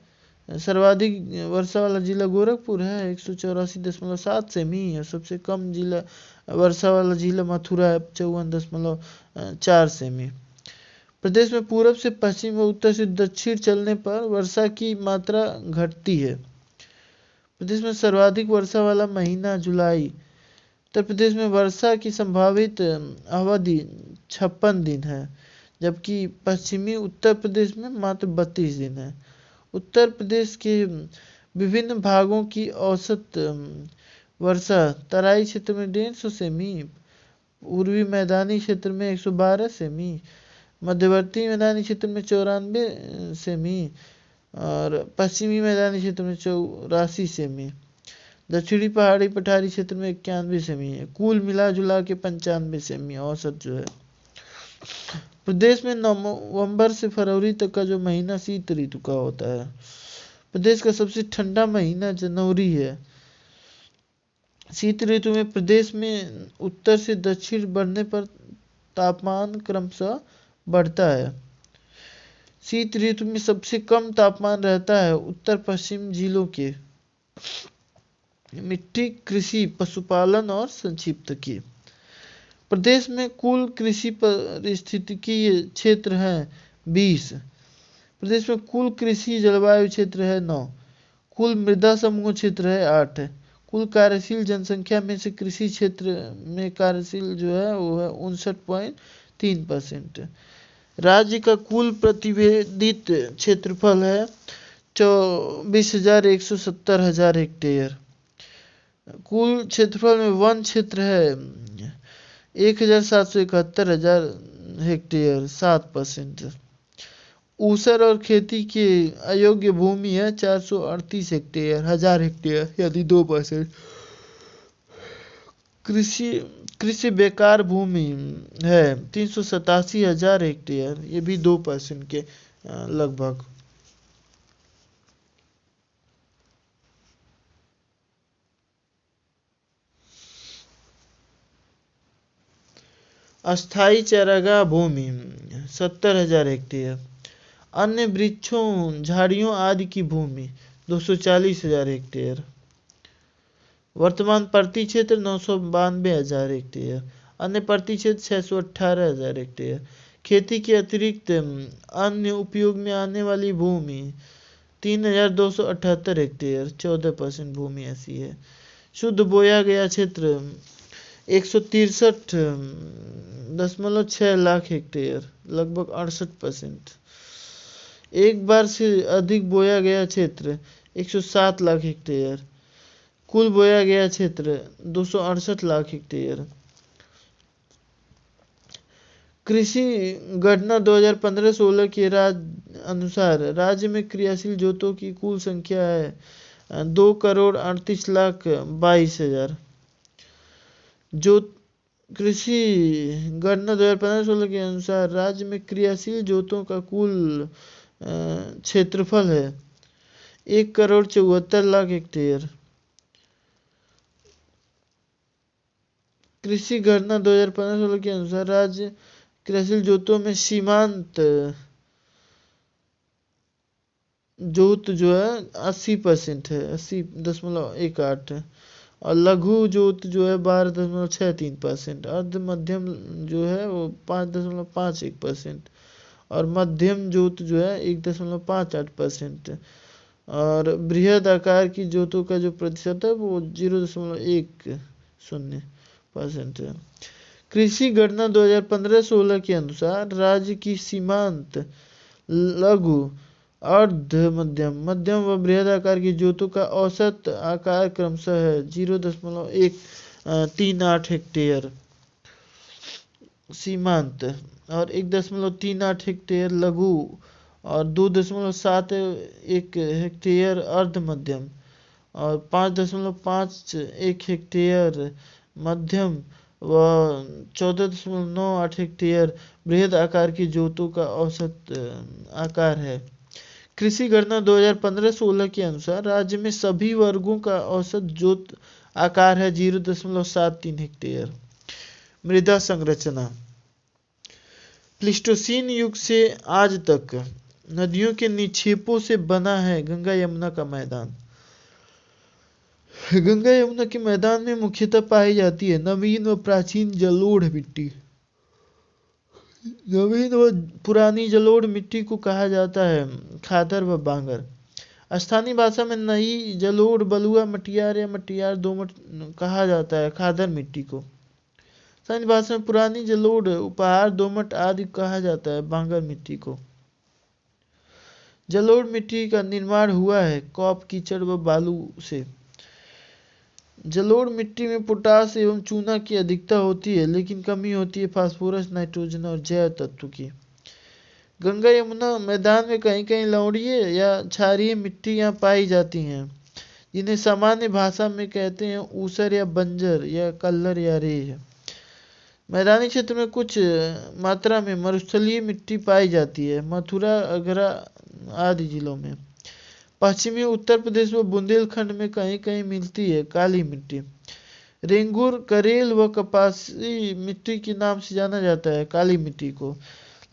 सर्वाधिक वर्षा वाला जिला गोरखपुर है 184.7 सेमी, और सबसे कम जिला वर्षा वाला जिला मथुरा है 54.4 सेमी। प्रदेश में पूरब से पश्चिम व उत्तर से दक्षिण चलने पर वर्षा की मात्रा घटती है। प्रदेश में सर्वाधिक वर्षा वाला महीना जुलाई। उत्तर प्रदेश में वर्षा की संभावित अवधि 56 दिन है, जबकि पश्चिमी उत्तर प्रदेश में मात्र 32 दिन है। उत्तर प्रदेश के विभिन्न भागों की औसत वर्षा तराई क्षेत्र में 150 सेमी, पूर्वी मैदानी क्षेत्र में 112 सेमी, मध्यवर्ती मैदानी क्षेत्र में 94 सेमी और पश्चिमी मैदानी क्षेत्र में 84 सेमी, दक्षिणी पहाड़ी पठारी क्षेत्र में 91 सेमी है। कुल मिला जुला के 95 सेमी औसत जो है। प्रदेश में नवंबर से फरवरी तक का जो महीना शीत ऋतु का होता है। प्रदेश का सबसे ठंडा महीना जनवरी है। शीत ऋतु में प्रदेश में उत्तर से दक्षिण बढ़ने पर तापमान क्रमशः बढ़ता है। शीत ऋतु में सबसे कम तापमान रहता है उत्तर पश्चिम जिलों के। मिट्टी, कृषि, पशुपालन और संक्षिप्त की। प्रदेश में कुल कृषि पारिस्थितिकीय क्षेत्र हैं 20। प्रदेश में कुल कृषि जलवायु क्षेत्र है 9। कुल मृदा समूह क्षेत्र है 8। कुल कार्यशील जनसंख्या में से कृषि क्षेत्र में कार्यशील जो है वो है 59.3%। राज्य का कुल प्रतिवेदित क्षेत्रफल है 24,170,000 हेक्टेयर। कुल क्षेत्रफल में वन क्षेत्र है 1,771,000 हेक्टेयर 7%। ऊसर और खेती के अयोग्य भूमि है 438 हेक्टेयर 1000 हेक्टेयर यदि 2%। कृषि बेकार भूमि है 387,000 हेक्टेयर, ये भी 2% के लगभग। अस्थाई चारागाह भूमि 70,000 हेक्टेयर। अन्य वृक्षों, झाड़ियों आदि की भूमि 240,000 हेक्टेयर। वर्तमान प्रति क्षेत्र 992,000 हेक्टेयर। अन्य प्रति क्षेत्र 618,000 हेक्टेयर। खेती के अतिरिक्त अन्य उपयोग में आने वाली भूमि 3,278 हेक्टेयर 14% भूमि ऐसी है। शुद्ध बोया गया क्षेत्र 163.6 लाख हेक्टेयर लगभग 68%। एक बार से अधिक बोया गया क्षेत्र 107 लाख हेक्टेयर। कुल बोया गया क्षेत्र 268 लाख हेक्टेयर। कृषि गणना 2015-16 के अनुसार राज्य में क्रियाशील जोतों की कुल संख्या है 2,38,22,000। कृषि गणना 2015-16 के अनुसार राज्य में क्रियाशील जोतों का कुल क्षेत्रफल है 1,74,00,000 हेक्टेयर। कृषि गणना 2015-16 के अनुसार राज्य क्रियाशील जोतों में सीमांत जोत जो है 80% है 80.18 है, और लघु जोत जो है 12.63%। अर्ध मध्यम जो है वो 5.51%, और मध्यम जोत जो है 1.58%, और बृहद आकार की जोतों का जो प्रतिशत है वो 0.10% है। कृषि गणना 2015-16 के अनुसार राज्य की सीमांत लघु, अर्ध मध्यम, मध्यम व बृहद आकार की जोतों का औसत आकार क्रमशः है 0.138 हेक्टेयर सीमांत, और 1.38 हेक्टेयर लघु, और 2.71 हेक्टेयर अर्ध मध्यम, और 5.51 हेक्टेयर मध्यम व 14.98 हेक्टेयर बृहद आकार की जोतों का औसत आकार है। कृषि गणना 2015-16 के अनुसार राज्य में सभी वर्गों का औसत जोत आकार है 0.73 हेक्टेयर। मृदा संरचना। प्लीस्टोसीन युग से आज तक नदियों के निक्षेपों से बना है गंगा यमुना का मैदान। गंगा यमुना के मैदान में मुख्यतः पाई जाती है नवीन व प्राचीन जलोढ़ मिट्टी। नवीन व पुरानी जलोढ़ मिट्टी को कहा जाता है खादर व बांगर। स्थानीय भाषा में नई जलोढ़, बलुआ, मटियार या मटियार दोमट कहा जाता है खादर मिट्टी को। स्थानीय भाषा में पुरानी जलोढ़, उपहार, दोमट आदि कहा जाता है बांगर मिट्टी को। जलोढ़ मिट्टी का निर्माण हुआ है कॉप, कीचड़ व बालू से। जलोढ़ मिट्टी में पोटास एवं चूना की अधिकता होती है, लेकिन कमी होती है फास्फोरस, नाइट्रोजन और जैव तत्व की। गंगा यमुना मैदान में कहीं कहीं लवणीय या क्षारीय मिट्टियाँ पाई जाती हैं, जिन्हें सामान्य भाषा में कहते हैं ऊसर या बंजर या कल्लर या रेह। मैदानी क्षेत्र में कुछ मात्रा में मरुस्थलीय मिट्टी पाई जाती है, मथुरा, आगरा आदि जिलों में। पश्चिमी उत्तर प्रदेश व बुंदेलखंड में कहीं कहीं मिलती है काली मिट्टी। रेंगुर, करेल व कपासी मिट्टी के नाम से जाना जाता है काली मिट्टी को।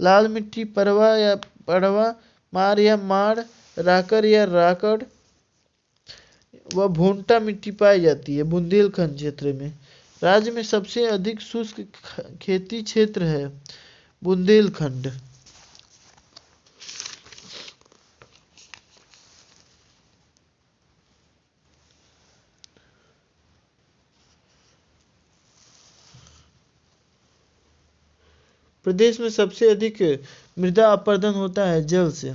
लाल मिट्टी परवा या पड़वा, मार या माड़, राकर या राकड़ व भोंटा मिट्टी पाई जाती है बुंदेलखंड क्षेत्र में। राज्य में सबसे अधिक शुष्क खेती क्षेत्र है बुंदेलखंड। प्रदेश में सबसे अधिक मृदा अपरदन होता है जल से।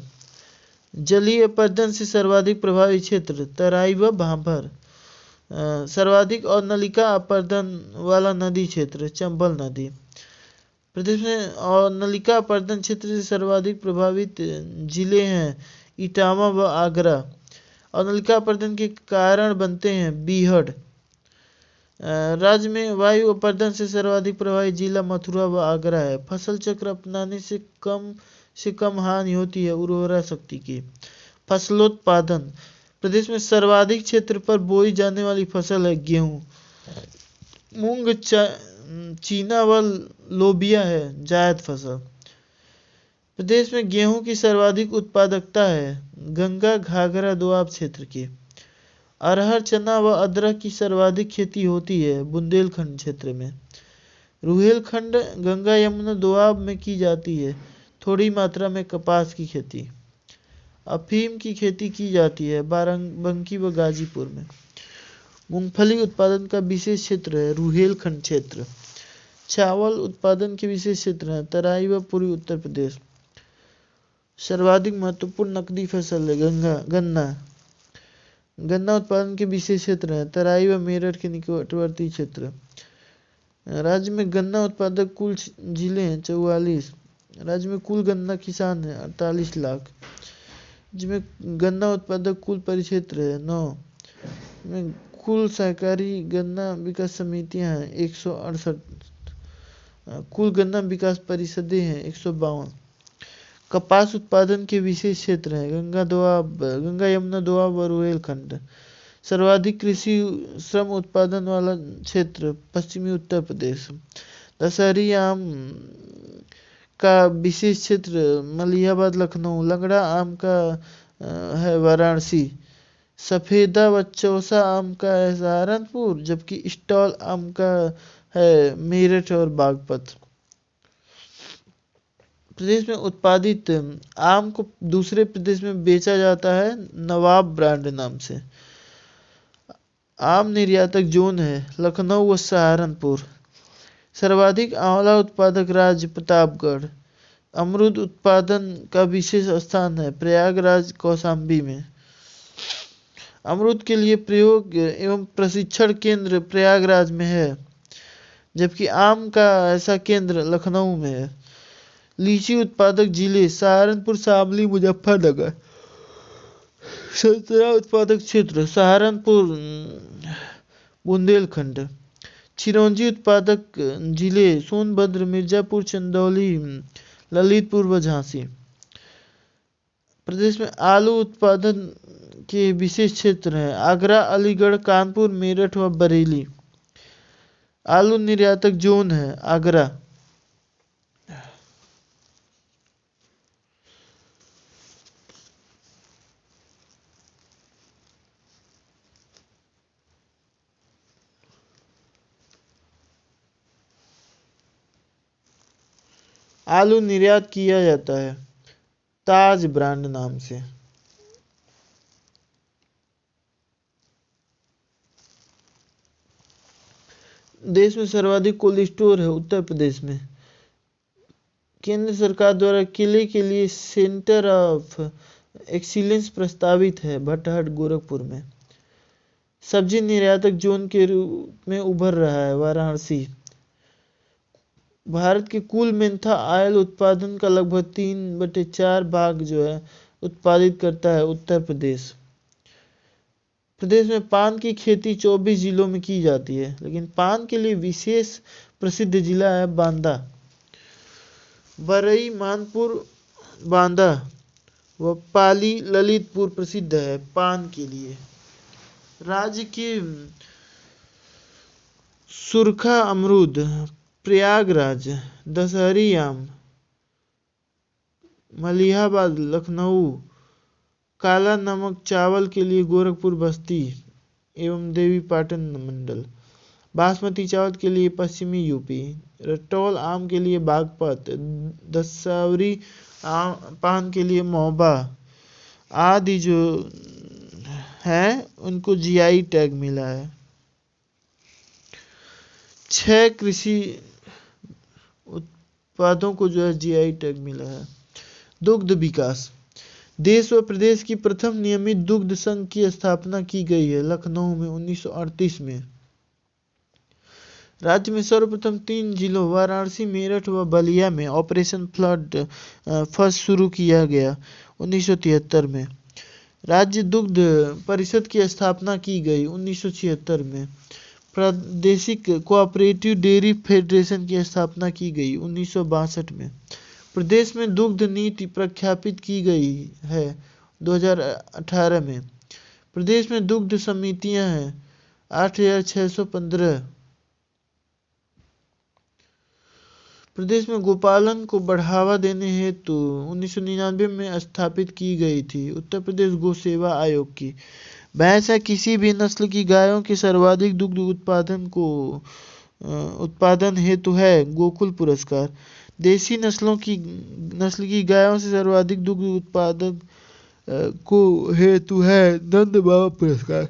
जलीय अपरदन से सर्वाधिक प्रभावित क्षेत्र तराई व भाभर। सर्वाधिक और नलिका अपरदन वाला नदी क्षेत्र चंबल नदी। प्रदेश में और नलिका अपरदन क्षेत्र से सर्वाधिक प्रभावित जिले हैं इटावा व आगरा। और नलिका अपरदन के कारण बनते हैं बीहड़। राज्य में वायु अपरदन से सर्वाधिक प्रभावित जिला मथुरा व आगरा है। फसल चक्र अपनाने से कम हानि होती है उर्वरा शक्ति की। फसलोत्पादन। प्रदेश में सर्वाधिक क्षेत्र पर बोई जाने वाली फसल है गेहूं, मूंग, चीना व लोबिया है जायद फसल। प्रदेश में गेहूं की सर्वाधिक उत्पादकता है गंगा घाघरा दोआब क्षेत्र की। अरहर, चना व अदरक की सर्वाधिक खेती होती है बुंदेलखंड क्षेत्र में। रुहेलखंड, गंगा यमुना दोआब में की जाती है थोड़ी मात्रा में कपास की खेती। अफीम की खेती की जाती है बाराबंकी व गाजीपुर में। मूंगफली उत्पादन का विशेष क्षेत्र है रुहेलखंड क्षेत्र। चावल उत्पादन के विशेष क्षेत्र हैं तराई व पूर्वी उत्तर प्रदेश। सर्वाधिक महत्वपूर्ण नकदी फसल है गन्ना। गन्ना उत्पादन के विशेष क्षेत्र हैं तराई व मेरठ के निकटवर्ती क्षेत्र। राज्य में गन्ना उत्पादक कुल जिले हैं 44। राज्य में कुल गन्ना किसान हैं 48 लाख। जिसमें गन्ना उत्पादक कुल परिक्षेत्र है 9। में कुल सहकारी गन्ना विकास समितियां हैं 168। कुल गन्ना विकास परिषदें हैं 152। कपास उत्पादन के विशेष क्षेत्र हैं गंगा यमुना दोआब व रुहेलखंड। सर्वाधिक कृषि श्रम उत्पादन वाला क्षेत्र पश्चिमी उत्तर प्रदेश। दशहरी आम का विशेष क्षेत्र मलिहाबाद, लखनऊ। लंगड़ा आम का है वाराणसी। सफेदा व चौसा आम का है सहारनपुर, जबकि स्टॉल आम का है मेरठ और बागपत। प्रदेश में उत्पादित आम को दूसरे प्रदेश में बेचा जाता है नवाब ब्रांड नाम से। आम निर्यातक जोन है लखनऊ व सहारनपुर। सर्वाधिक आंवला उत्पादक राज्य प्रतापगढ़। अमरूद उत्पादन का विशेष स्थान है प्रयागराज कौशाम्बी में। अमरूद के लिए प्रयोग एवं प्रशिक्षण केंद्र प्रयागराज में है, जबकि आम का ऐसा केंद्र लखनऊ में है। लीची उत्पादक जिले सहारनपुर, शामली, मुजफ्फरनगर। संतरा उत्पादक क्षेत्र सहारनपुर, बुंदेलखंड। चिरौंजी उत्पादक जिले सोनभद्र, मिर्जापुर, चंदौली, ललितपुर व झांसी। प्रदेश में आलू उत्पादन के विशेष क्षेत्र हैं आगरा, अलीगढ़, कानपुर, मेरठ व बरेली। आलू निर्यातक जोन है आगरा। आलू निर्यात किया जाता है ताज ब्रांड नाम से। देश में सर्वाधिक कोल्ड स्टोर है उत्तर प्रदेश में। केंद्र सरकार द्वारा किले के लिए सेंटर ऑफ एक्सीलेंस प्रस्तावित है भट्टहट गोरखपुर में। सब्जी निर्यातक जोन के रूप में उभर रहा है वाराणसी। भारत के कुल मेंथा ऑयल उत्पादन का लगभग 3/4 भाग जो है उत्पादित करता है उत्तर प्रदेश। प्रदेश में पान की खेती 24 जिलों में की जाती है, लेकिन पान के लिए विशेष प्रसिद्ध जिला है बांदा। बरई, मानपुर, बांदा व पाली ललितपुर प्रसिद्ध है पान के लिए। राज्य के सुरखा अमरूद, प्रयागराज, दशहरी आम, मलिहाबाद, लखनऊ, काला नमक चावल के लिए गोरखपुर बस्ती एवं देवी पाटन मंडल, बासमती चावल के लिए पश्चिमी यूपी, रटौल आम के लिए बागपत, दसावरी पान के लिए महोबा आदि जो हैं उनको जीआई टैग मिला है। 6 कृषि उत्पादों को जो है जीआई टैग मिला है। दुग्ध विकास। देश व प्रदेश की प्रथम नियमित दुग्ध संघ की स्थापना की गई है लखनऊ में 1938 में। राज्य में सर्वप्रथम 3 जिलों वाराणसी, मेरठ व बलिया में ऑपरेशन फ्लड फर्स्ट शुरू किया गया 1973 में। राज्य दुग्ध परिषद की स्थापना की गई 1976 में। प्रादेशिक कोऑपरेटिव डेयरी फेडरेशन की स्थापना की गई 1962 में। प्रदेश में दुग्ध नीति प्रख्यापित की गई है 2018 में। प्रदेश में दुग्ध समितियां हैं 8615। प्रदेश में गोपालन को बढ़ावा देने हेतु 1999 में स्थापित की गई थी उत्तर प्रदेश गौ सेवा आयोग की। भैंस या किसी भी नस्ल की गायों के सर्वाधिक दुग्ध उत्पादन हेतु है गोकुल पुरस्कार। देसी नस्ल की गायों से सर्वाधिक दुग्ध उत्पादन को हेतु है नंद बाबा पुरस्कार।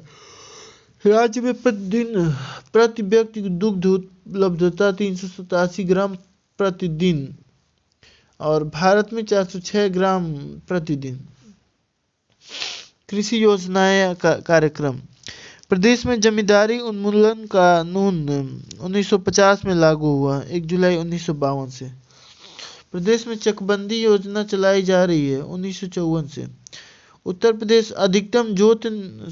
राज्य में प्रतिदिन प्रति व्यक्ति दुग्ध उपलब्धता 387 ग्राम प्रतिदिन और भारत में 406 ग्राम प्रतिदिन। कृषि योजनाएं कार्यक्रम। प्रदेश में जमींदारी उन्मूलन कानून 1950 में लागू हुआ 1 जुलाई 1952 से। प्रदेश में चकबंदी योजना चलाई जा रही है 1954 से। उत्तर प्रदेश अधिकतम जोत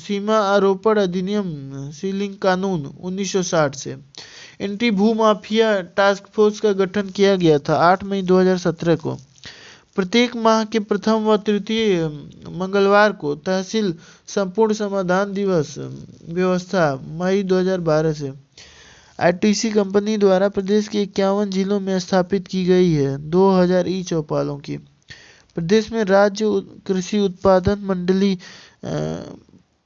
सीमा आरोपण अधिनियम सीलिंग कानून 1960 से। एंटी भूमाफिया टास्क फोर्स का गठन किया गया था 8 मई 2017 को। प्रत्येक माह के प्रथम व तृतीय मंगलवार को तहसील संपूर्ण समाधान दिवस व्यवस्था मई 2012 से। आईटीसी कंपनी द्वारा प्रदेश के 51 जिलों में स्थापित की गई है 2000 ई चौपालों की। प्रदेश में राज्य कृषि उत्पादन मंडली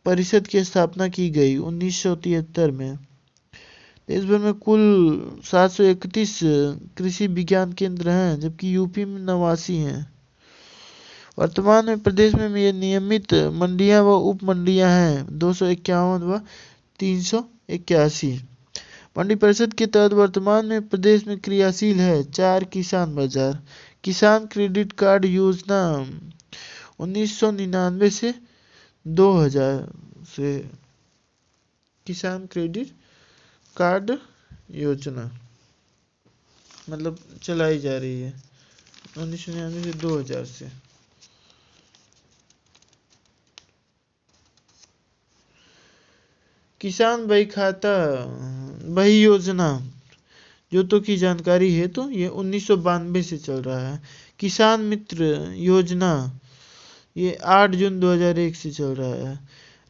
परिषद की स्थापना की गई 1973 में। देश भर में कुल 731 कृषि विज्ञान केंद्र हैं, जबकि यूपी में 89 हैं। वर्तमान में प्रदेश में ये नियमित मंडियां व उप मंडियां हैं 251 व 381। मंडी परिषद के तहत वर्तमान में प्रदेश में क्रियाशील है 4 किसान बाजार। किसान क्रेडिट कार्ड योजना 1999 से 2000 से किसान क्रेडिट कार्ड योजना मतलब चलाई जा रही है 1999 से 2000 से। किसान बही खाता बही योजना जोतों की जानकारी है तो ये 1992 से चल रहा है। किसान मित्र योजना ये 8 जून 2001 से चल रहा है।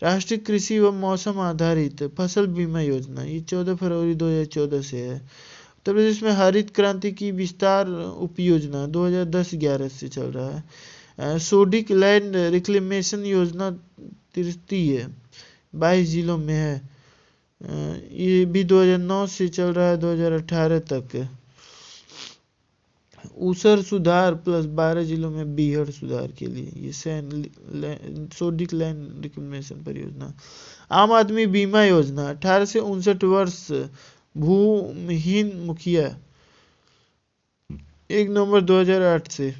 राष्ट्रीय कृषि व मौसम आधारित फसल बीमा योजना, ये 14 फरवरी 2014 से है। उत्तर प्रदेश में हरित क्रांति की विस्तार उपयोजना 2010-11 से चल रहा है। सोडिक लैंड रिक्लेमेशन योजना 33 है, 22 जिलों में है। ये भी 2009 से चल रहा है 2018 तक। ऊसर सुधार प्लस 12 जिलों में बीहड़ सुधार के लिए ये सोडिक लैंड रिक्लेमेशन परियोजना। आम आदमी बीमा योजना 18 से 59 वर्ष भूमिहीन मुखिया 1 नवंबर 2008 से।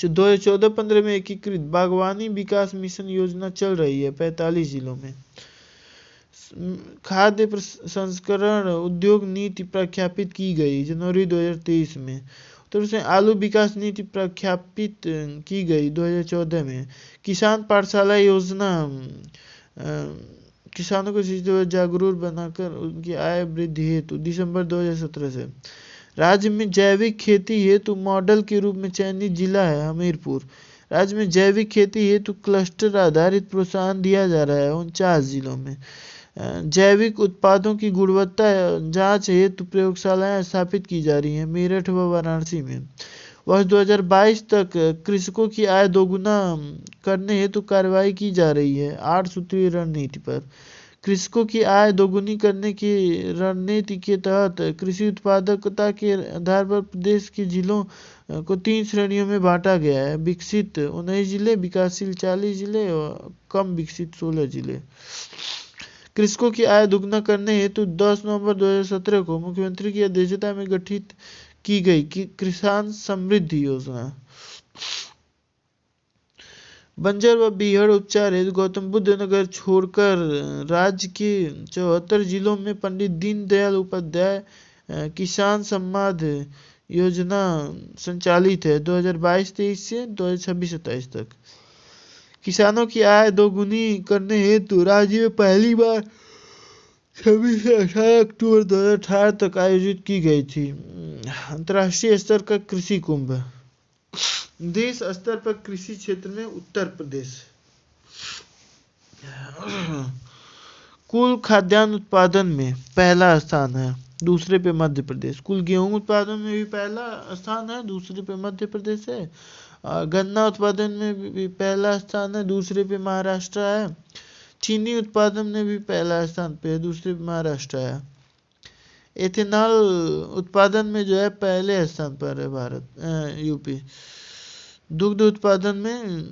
2014-15 में एकीकृत बागवानी विकास मिशन योजना चल रही है 45 जिलों में। खाद्य प्रसंस्करण उद्योग नीति प्रख्यापित की गई जनवरी 2023 में। उत्तर प्रदेश में आलू विकास नीति प्रख्यापित की गई 2014 में। किसान पाठशाला योजना किसानों को जागरूक बनाकर उनकी आय वृद्धि हेतु दिसंबर 2017 से। राज्य में जैविक खेती हेतु मॉडल के रूप में चयनित जिला है हमीरपुर। राज्य में जैविक खेती हेतु क्लस्टर आधारित प्रोत्साहन दिया जा रहा है 49 जिलों में। जैविक उत्पादों की गुणवत्ता जांच हेतु प्रयोगशालाएं स्थापित की जा रही हैं मेरठ व वाराणसी में। वर्ष 2022 तक कृषकों की आय दोगुना करने हेतु कार्रवाई की जा रही है 8 सूत्रीय रणनीति पर। कृषकों की आय दोगुनी करने की रणनीति के तहत कृषि उत्पादकता के आधार पर प्रदेश के जिलों को 3 श्रेणियों में बांटा गया है। विकसित 19 जिले, विकासशील 40 जिले और कम विकसित 16 जिले। कृषकों की आय दुगना करने हेतु 10 नवंबर 2017 को मुख्यमंत्री की अध्यक्षता में गठित की गई किसान समृद्धि योजना। बंजर व बीहड़ उपचार हेतु गौतम बुद्ध नगर छोड़कर राज्य के 74 जिलों में पंडित दीनदयाल उपाध्याय किसान सम्मान योजना संचालित है 2022-23 से 2026-27 तक। किसानों की आय दोगुनी करने हेतु राज्य में पहली बार 26 से 18 अक्टूबर 2018 तक आयोजित की गई थी अंतर्राष्ट्रीय स्तर का कृषि कुंभ। देश स्तर पर कृषि क्षेत्र में उत्तर प्रदेश कुल खाद्यान्न उत्पादन में पहला स्थान है, दूसरे पे मध्य प्रदेश। कुल गेहूं उत्पादन में भी पहला स्थान है, दूसरे पे मध्य प्रदेश है। गन्ना उत्पादन में भी पहला स्थान है, दूसरे पे महाराष्ट्र है। चीनी उत्पादन में भी पहला स्थान पे है, दूसरे पे महाराष्ट्र है। एथेनॉल उत्पादन में जो है पहले स्थान पर है भारत यूपी। दुग्ध उत्पादन में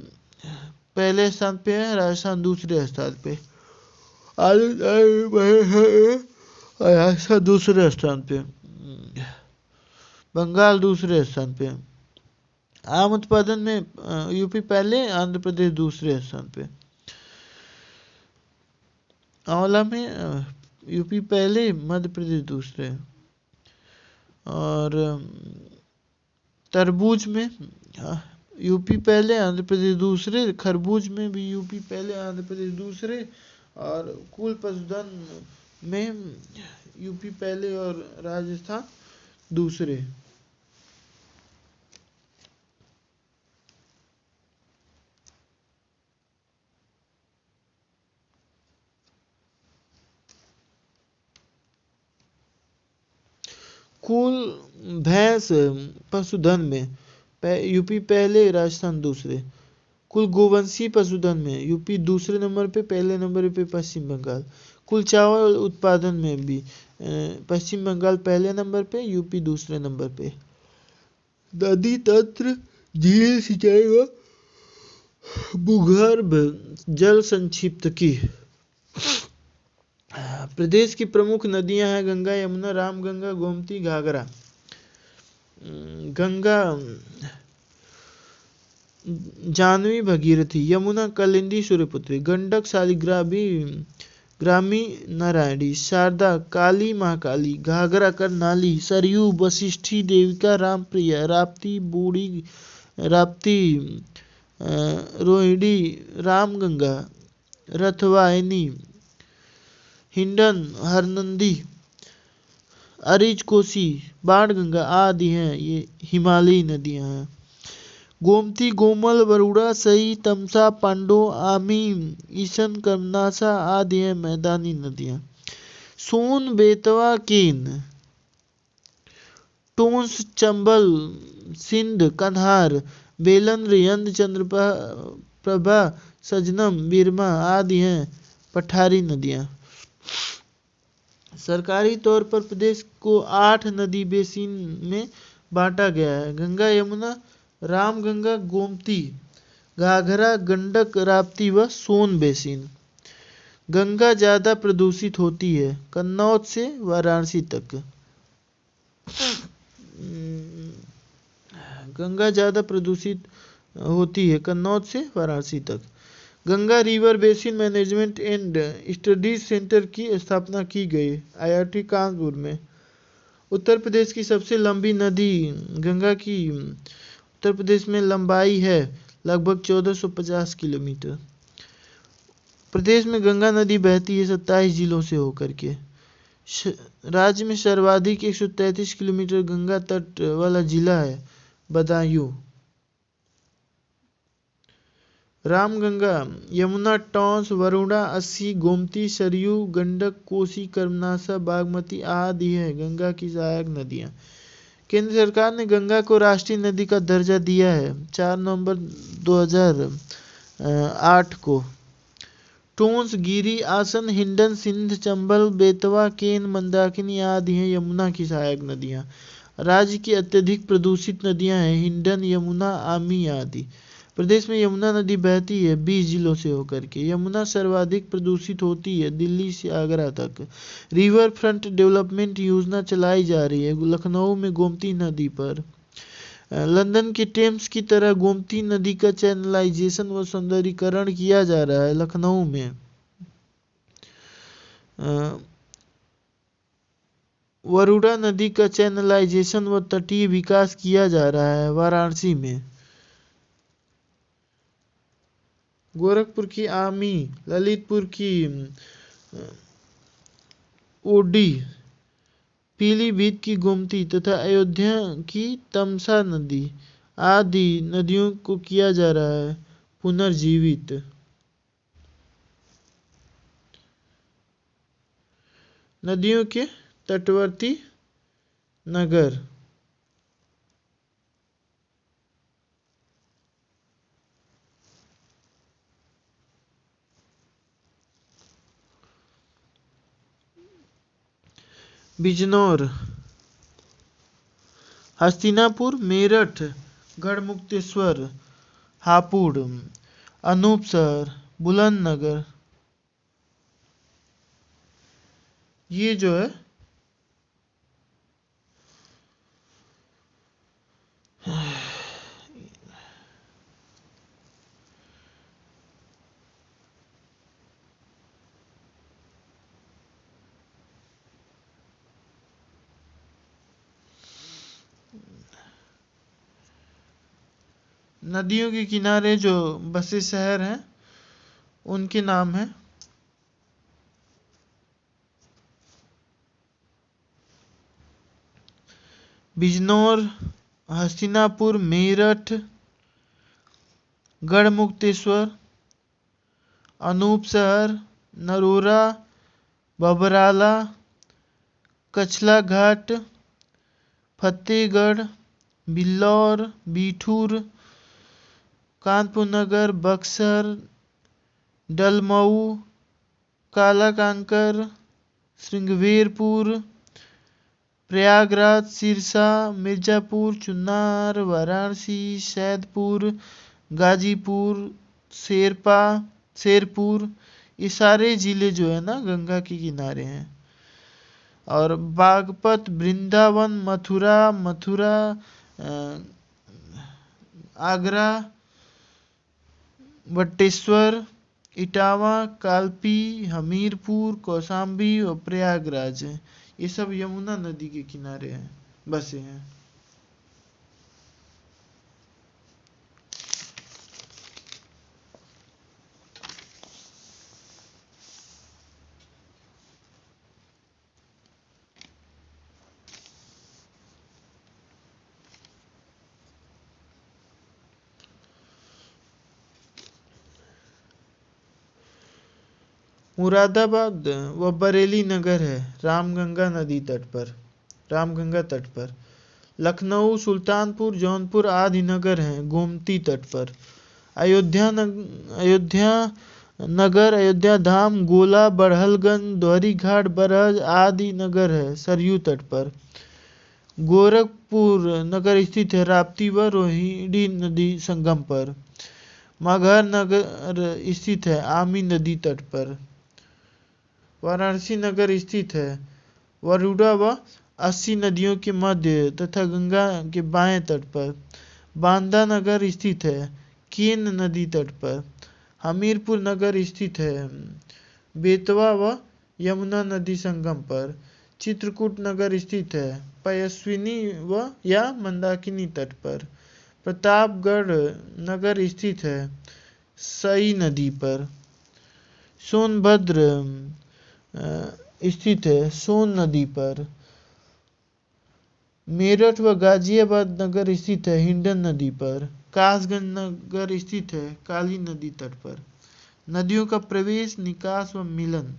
पहले स्थान पे है, राजस्थान दूसरे स्थान पे। राजस्थान दूसरे स्थान पे, बंगाल दूसरे स्थान पे। आम उत्पादन में यूपी पहले, आंध्र प्रदेश दूसरे स्थान पे। आंवला में यूपी पहले, मध्य प्रदेश दूसरे। और तरबूज में यूपी पहले, आंध्र प्रदेश दूसरे। खरबूज में भी यूपी पहले, आंध्र प्रदेश दूसरे। और कुल पशुधन में यूपी पहले और राजस्थान दूसरे। कुल भैंस पशुधन में यूपी पहले, राजस्थान दूसरे। कुल गोवंशीय पशुधन में यूपी दूसरे नंबर पे, पहले नंबर पे पश्चिम बंगाल। कुल चावल उत्पादन में भी पश्चिम बंगाल पहले नंबर पे, यूपी दूसरे नंबर पे। नदी तंत्र, झील सिंचाई व भूगर्भ जल संक्षिप्तकी। प्रदेश की प्रमुख नदियां हैं गंगा, यमुना, रामगंगा, गोमती, घाघरा। गंगा जानवी, भगीरथी। यमुना कालिंदी, सूर्यपुत्री। गंडक शालिग्रामी, ग्रामी, नारायणी। शारदा काली, महाकाली। घाघरा कर्नाली। सरयू वशिष्ठी, देविका, रामप्रिया। राप्ती बूढ़ी, राप्ती रोहिणी, रामगंगा, रथवाहिनी। हिंडन, हरनंदी, अरिज, कोसी, बाणगंगा आदि हैं, ये हिमालयी नदियां हैं। गोमती, गोमल, वरुणा, सई, तमसा, पांडो, आमी, ईशन, कर्मनासा आदि हैं मैदानी नदियां। सोन, बेतवा, केन, टोंस, चंबल, सिंध, कन्हार, बेलन, रिहंद, चंद्रप्रभा, सजनम, बीरमा आदि हैं पठारी नदियां। सरकारी तौर पर प्रदेश को 8 नदी बेसिन में बांटा गया है। गंगा, यमुना, रामगंगा, गोमती, घाघरा, गंडक, राप्ती व सोन बेसिन। गंगा ज्यादा प्रदूषित होती है कन्नौज से वाराणसी तक। गंगा ज्यादा प्रदूषित होती है कन्नौज से वाराणसी तक। Ganga river basin management and studies centre की स्थापना की गई IIT कानपुर में। उत्तर प्रदेश की सबसे लंबी नदी गंगा की उत्तर प्रदेश में लंबाई है लगभग 1450 किलोमीटर। प्रदेश में गंगा नदी बहती है 27 जिलों से होकर के। राज्य में सर्वाधिक 133 किलोमीटर गंगा तट वाला जिला है बदायूं। रामगंगा, यमुना, टॉन्स, वरुणा, अस्सी, गोमती, सरयू, गंडक, कोसी, कर्मनासा, बागमती आदि हैं गंगा की सहायक नदियां। केंद्र सरकार ने गंगा को राष्ट्रीय नदी का दर्जा दिया है 4 नवंबर 2008 को। टोंस, गिरी, आसन, हिंडन, सिंध, चंबल, बेतवा, केन, मंदाकिनी आदि हैं यमुना की सहायक नदियां। राज्य की अत्यधिक प्रदूषित नदियां हैं हिंडन, यमुना, आमी आदि। प्रदेश में यमुना नदी बहती है 20 जिलों से होकर के। यमुना सर्वाधिक प्रदूषित होती है दिल्ली से आगरा तक। रिवर फ्रंट डेवलपमेंट योजना चलाई जा रही है लखनऊ में गोमती नदी पर। लंदन के टेम्स की तरह गोमती नदी का चैनलाइजेशन व सौंदर्यीकरण किया जा रहा है लखनऊ में। वरुणा नदी का चैनलाइजेशन व तटीय विकास किया जा रहा है वाराणसी में। गोरखपुर की आमी, ललितपुर की ओडी, पीलीभीत की गोमती तथा अयोध्या की तमसा नदी आदि नदियों को किया जा रहा है पुनर्जीवित। नदियों के तटवर्ती नगर। बिजनौर, हस्तिनापुर, मेरठ, गढ़मुक्तेश्वर, हापुड़, अनूपसर, बुलंदनगर ये जो है नदियों के किनारे जो बसे शहर हैं उनके नाम हैं बिजनौर, हस्तिनापुर, मेरठ, गढ़मुक्तेश्वर, अनूपसर, नरोरा, बबराला, कछला घाट, फतेहगढ़, बिल्लौर, बिठूर, कानपुर नगर, बक्सर, डलमऊ, कालाकांकर, श्रृंगवेरपुर, प्रयागराज, सिरसा, मिर्जापुर, चुनार, वाराणसी, सैदपुर, गाजीपुर, शेरपुर ये सारे जिले जो है ना गंगा के किनारे हैं। और बागपत, वृंदावन, मथुरा, आगरा, वटेश्वर, इटावा, कालपी, हमीरपुर, कौशाम्बी और प्रयागराज है। ये सब यमुना नदी के किनारे हैं बसे हैं। मुरादाबाद व बरेली नगर है रामगंगा तट पर। लखनऊ, सुल्तानपुर, जौनपुर आदि नगर हैं गोमती तट पर। अयोध्या नगर, अयोध्या धाम, गोला, बड़हलगंज, द्वारी घाट, बरहज आदि नगर है सरयू तट पर। गोरखपुर नगर स्थित है राप्ती व रोहिणी नदी संगम पर। मगहर नगर स्थित है आमी नदी तट पर। वाराणसी नगर स्थित है वरुणा व 80 नदियों के मध्य तथा गंगा के बाएं तट पर। बांदा नगर स्थित है केन नदी तट पर। हमीरपुर नगर स्थित है बेतवा व यमुना नदी संगम पर। चित्रकूट नगर स्थित है पयस्विनी व या मंदाकिनी तट पर। प्रतापगढ़ नगर स्थित है सई नदी पर। सोनभद्र स्थित है सोन नदी पर। मेरठ व गाजियाबाद नगर स्थित है हिंडन नदी पर। कासगंज नगर स्थित है काली नदी तट पर। नदियों का प्रवेश, निकास व मिलन।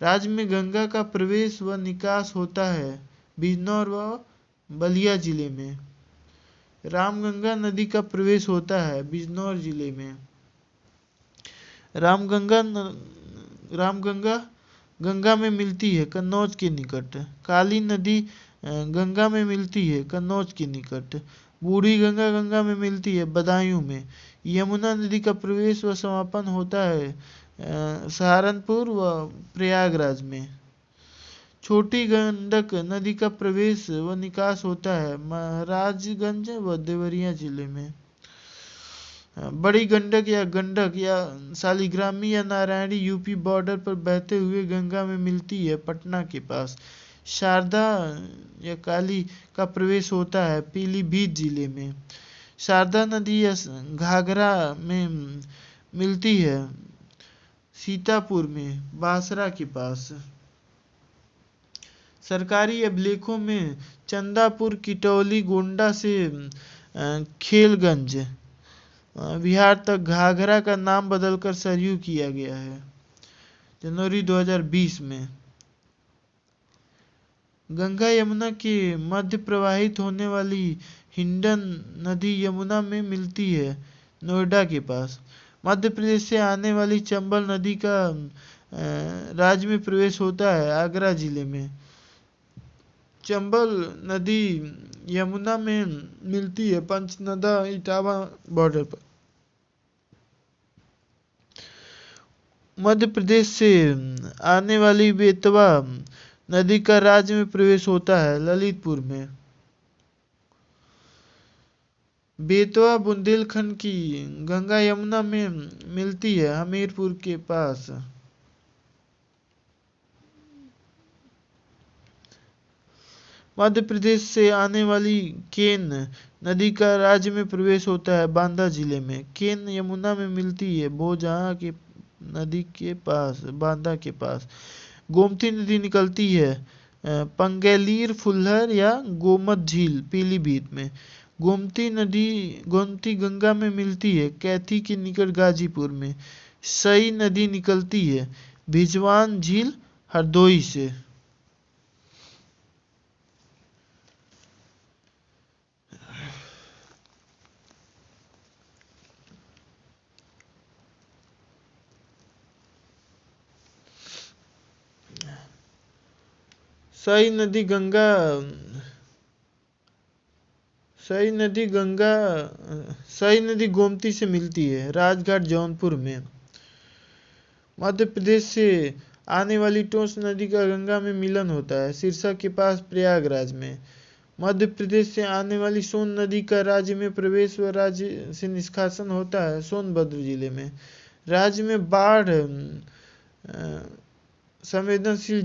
राज्य में गंगा का प्रवेश व निकास होता है बिजनौर व बलिया जिले में। रामगंगा नदी का प्रवेश होता है बिजनौर जिले में। रामगंगा गंगा में मिलती है कन्नौज के निकट। काली नदी गंगा में मिलती है कन्नौज के निकट। बूढ़ी गंगा गंगा में मिलती है बदायूं में। यमुना नदी का प्रवेश व समापन होता है सहारनपुर व प्रयागराज में। छोटी गंडक नदी का प्रवेश व निकास होता है महाराजगंज व देवरिया जिले में। बड़ी गंडक या शालिग्रामी या नारायणी यूपी बॉर्डर पर बहते हुए गंगा में मिलती है पटना के पास। शारदा या काली का प्रवेश होता है पीलीभीत जिले में। शारदा नदी या घाघरा में मिलती है सीतापुर में बासरा के पास। सरकारी अभिलेखों में चंदापुर, किटौली, गोंडा से खेलगंज बिहार तक घाघरा का नाम बदलकर सरयू किया गया है जनवरी 2020 में। गंगा यमुना के मध्य प्रवाहित होने वाली हिंडन नदी यमुना में मिलती है नोएडा के पास। मध्य प्रदेश से आने वाली चंबल नदी का राज्य में प्रवेश होता है आगरा जिले में। चंबल नदी यमुना में मिलती है पंचनदा इटावा बॉर्डर पर। मध्य प्रदेश से आने वाली बेतवा नदी का राज्य में प्रवेश होता है ललितपुर में। बेतवा बुंदेलखंड की गंगा यमुना में मिलती है हमीरपुर के पास। मध्य प्रदेश से आने वाली केन नदी का राज्य में प्रवेश होता है बांदा जिले में। केन यमुना में मिलती है भोजहा के नदी के पास बांदा के पास। गोमती नदी निकलती है पंगेलीर, फुल्लर या गोमत झील पीलीभीत में। गोमती गंगा में मिलती है कैथी के निकट गाजीपुर में। सई नदी निकलती है भिजवान झील हरदोई से। सई नदी गोमती से मिलती है राजघाट जौनपुर में। मध्य प्रदेश से आने वाली टोंस नदी का गंगा में मिलन होता है सिरसा के पास प्रयागराज में। मध्य प्रदेश से आने वाली सोन नदी का राज्य में प्रवेश व राज्य से निष्कासन होता है सोनभद्र जिले में। राज्य में बाढ़ संवेदनशील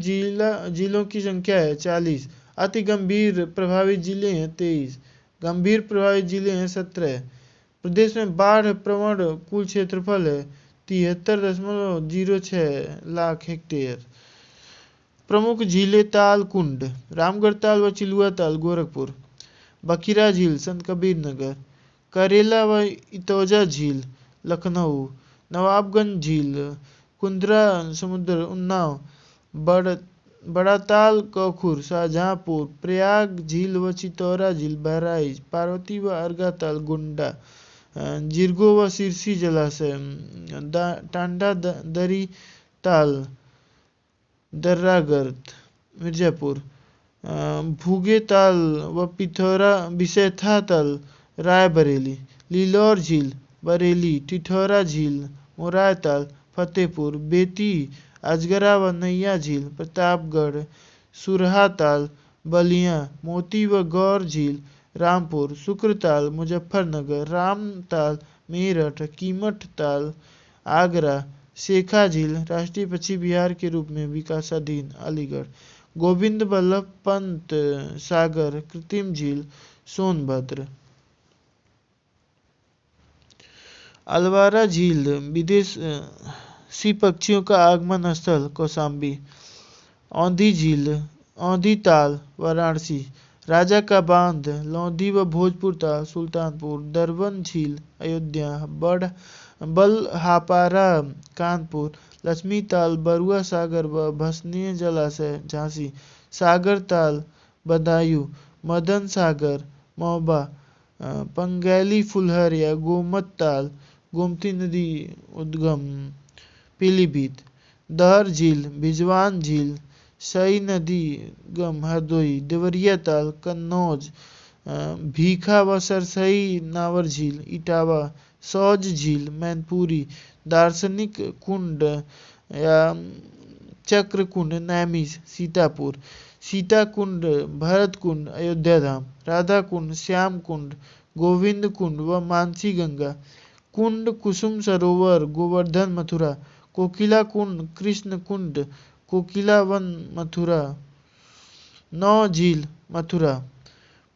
जिलों की संख्या है 40। अति गंभीर प्रभावित जिले हैं 23। गंभीर प्रभावित जिले हैं 17। प्रदेश में बाढ़ प्रवण कुल क्षेत्रफल है 73.06 लाख हेक्टेयर। प्रमुख झीलें ताल कुंड, रामगढ़ ताल व चिलुआ ताल गोरखपुर। बखीरा झील संत कबीर नगर। करेला व इतौजा झील लखनऊ। नवाबगंज झील कुंद्रा समुद्र उन्नाव, बड़ा ताल कौखुर शाहजहांपुर, प्रयाग झील व चितौरा झील बहराइच, पार्वती व अर्गा ताल गोंडा, जिरगो व सिरसी जलाशय, टांडा दरी ताल दर्रागर्द मिर्जापुर, भूगे ताल व पिथौरा बिसैथा ताल रायबरेली, लीलौर झील बरेली, टिठौरा झील मोराय ताल फतेहपुर, बेती अजगरा व नैया झील प्रतापगढ़, सुरहा ताल बलिया, मोती व गौर झील रामपुर, शुक्र ताल मुजफ्फरनगर, राम ताल मेरठ, कीमठ ताल आगरा, शेखा झील राष्ट्रीय पक्षी विहार के रूप में विकासाधीन अलीगढ़, गोविंद बल्लभ पंत सागर कृत्रिम झील सोनभद्र, अलवारा झील विदेशी पक्षियों का आगमन स्थल कौशाम्बी, औंधी झील औंधी ताल वाराणसी, राजा का बांध लोधी व भोजपुर ताल सुल्तानपुर, दरबन झील अयोध्या, बलहापारा कानपुर, लक्ष्मी ताल बरुआ सागर व भसनीय जलाशय झांसी, सागर ताल बदायूं, मदन सागर महोबा, पंगैली फुलहर या गोमत ताल गोमती नदी उद्गम पीलीभीत, दहर झील भिजवान झील सई नदी गम हरदोई, देवरिया ताल कन्नौज, भीखा व सरसई नावर झील इटावा, सौज झील मैनपुरी, दार्शनिक कुंड या चक्र कुंड नैमिष सीतापुर, सीता कुंड भरत कुंड अयोध्या धाम, राधा कुंड श्याम कुंड गोविंद कुंड व मानसी गंगा कुंड, कुसुम सरोवर गोवर्धन मथुरा, कोकिला कुंड कृष्ण कुंड कोकिला वन मथुरा, नौ झील मथुरा।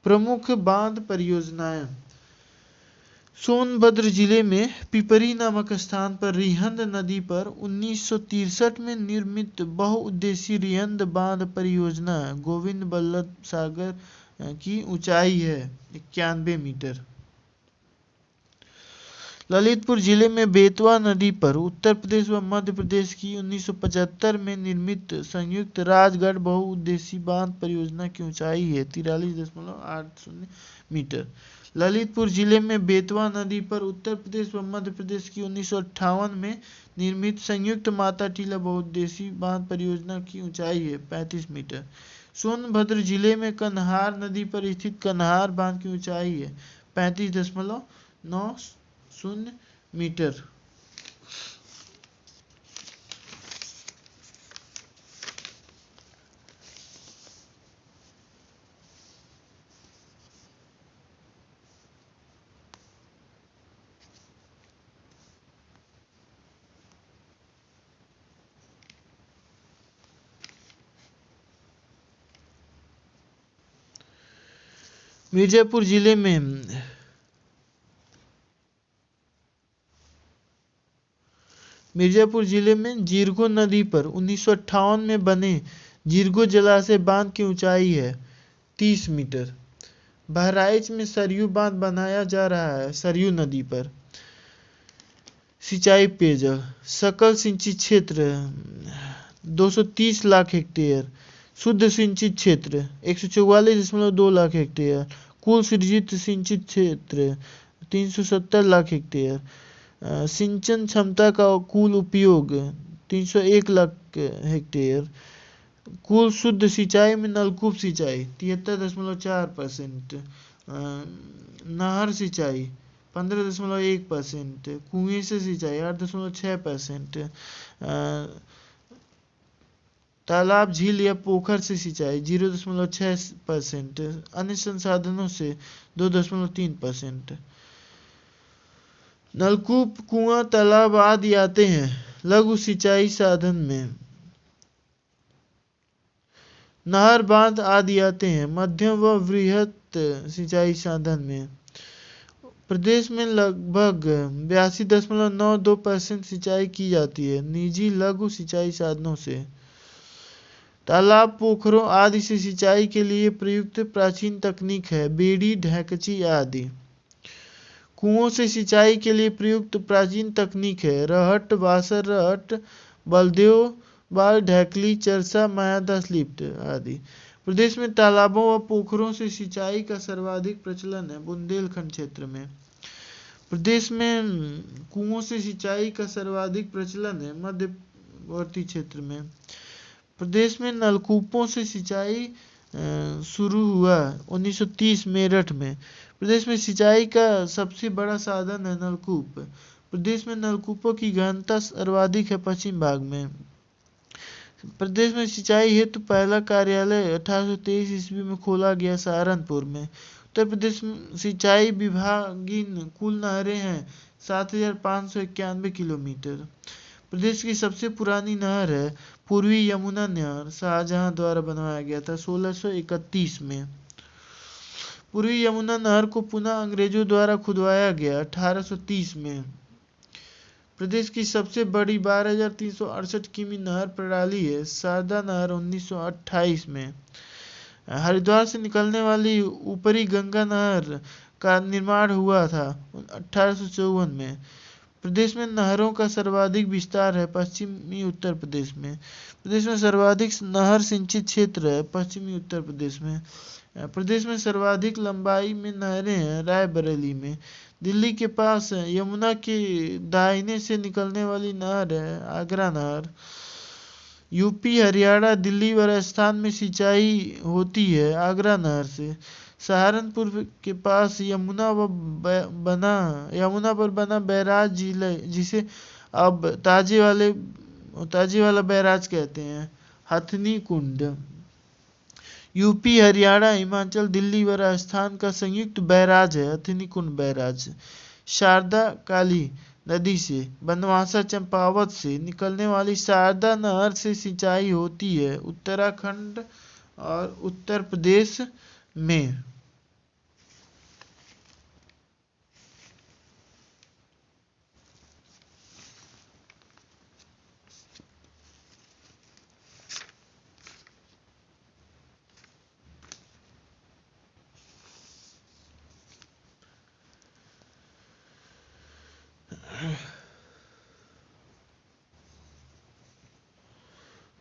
प्रमुख बांध परियोजनाएं सोनभद्र जिले में पिपरी नामक स्थान पर रिहंद नदी पर 1963 में निर्मित बहुउद्देशीय रिहंद बांध परियोजना गोविंद बल्लभ सागर की ऊंचाई है 91 मीटर। ललितपुर जिले में बेतवा नदी पर उत्तर प्रदेश व मध्य प्रदेश की 1975 में निर्मित संयुक्त राजगढ़ बहुउद्देशीय बांध परियोजना की ऊंचाई है 43.80 मीटर। ललितपुर जिले में बेतवा नदी पर उत्तर प्रदेश व मध्य प्रदेश की 1958 में निर्मित संयुक्त माता टीला बहुउद्देशीय बांध परियोजना की ऊंचाई है 35 मीटर। सोनभद्र जिले में कन्हार नदी पर स्थित कन्हार बांध की ऊंचाई है 35.90 मीटर। मिर्जापुर जिले में जिरगो नदी पर 1958 में बने जिरगो जलाशय बांध की ऊंचाई है 30 मीटर। बहराइच में सरयू बांध बनाया जा रहा है सरयू नदी पर। सिंचाई पेयजल सकल सिंचित क्षेत्र 230 लाख हेक्टेयर, शुद्ध सिंचित क्षेत्र 144.2 लाख हेक्टेयर, कुल सृजित सिंचित क्षेत्र 370 लाख हेक्टेयर, सिंचन क्षमता का कुल उपयोग 301 लाख हेक्टेयर, कुल शुद्ध सिंचाई में नलकूप सिंचाई 73.4%, नहर सिंचाई 15.1%, कुएं से सिंचाई 8.6%, तालाब झील या पोखर से सिंचाई 0.6%, अन्य संसाधनों से 2.3%। नलकूप कुआं तालाब आदि आते हैं लघु सिंचाई साधन में। नहर बांध आदि आते हैं मध्यम व वृहत सिंचाई साधन में। प्रदेश में लगभग 82.92% सिंचाई की जाती है निजी लघु सिंचाई साधनों से। तालाब पोखरों आदि से सिंचाई के लिए प्रयुक्त प्राचीन तकनीक है बेड़ी ढैकची आदि। कुओं से सिंचाई के लिए प्रयुक्त प्राचीन तकनीक है रहट वासर रहट बलदेव बाल, ढेकली, चरसा, मायादास लिफ्ट आदि। प्रदेश में तालाबों व पोखरों से सिंचाई का सर्वाधिक प्रचलन है बुंदेलखंड क्षेत्र में। प्रदेश में कुओं से सिंचाई का सर्वाधिक प्रचलन है मध्यवर्ती क्षेत्र में। प्रदेश में नलकूपों से सिंचाई शुरू हुआ 1930 मेरठ में। प्रदेश में सिंचाई का सबसे बड़ा साधन है नलकूप। प्रदेश में नलकूपों की घनता सर्वाधिक है पश्चिम भाग में। प्रदेश में सिंचाई हेतु पहला कार्यालय 1823 ईस्वी में खोला गया सहारनपुर में। उत्तर प्रदेश में सिंचाई विभागीन कुल नहरें हैं 7591 किलोमीटर। प्रदेश की सबसे पुरानी नहर है पूर्वी यमुना नहर, शाहजहां द्वारा बनवाया गया था 1631 में। पूर्वी यमुना नहर को पुनः अंग्रेजों द्वारा खुदवाया गया 1830 में। प्रदेश की सबसे बड़ी 12,368 किमी नहर प्रणाली है शारदा नहर 1928 में। हरिद्वार से निकलने वाली ऊपरी गंगा नहर का निर्माण हुआ था 1854 में। प्रदेश में नहरों का सर्वाधिक विस्तार है पश्चिमी उत्तर प्रदेश में। प्रदेश में सर्वाधिक नहर सिंचित क्षेत्र है पश्चिमी उत्तर प्रदेश में। प्रदेश में सर्वाधिक लंबाई में नहरें हैं रायबरेली में। दिल्ली के पास यमुना के दाहिने से निकलने वाली नहर है आगरा नहर। यूपी, हरियाणा, दिल्ली व राजस्थान में सिंचाई होती है आगरा नहर से। सहारनपुर के पास यमुना पर बना बैराज जिसे अब ताजे वाला बैराज कहते हैं, हथनी कुंड। यूपी, हरियाणा, हिमाचल, दिल्ली व राजस्थान का संयुक्त बैराज है हथनी कुंड बैराज। शारदा काली नदी से बनवासा चंपावत से निकलने वाली शारदा नहर से सिंचाई होती है उत्तराखंड और उत्तर प्रदेश में।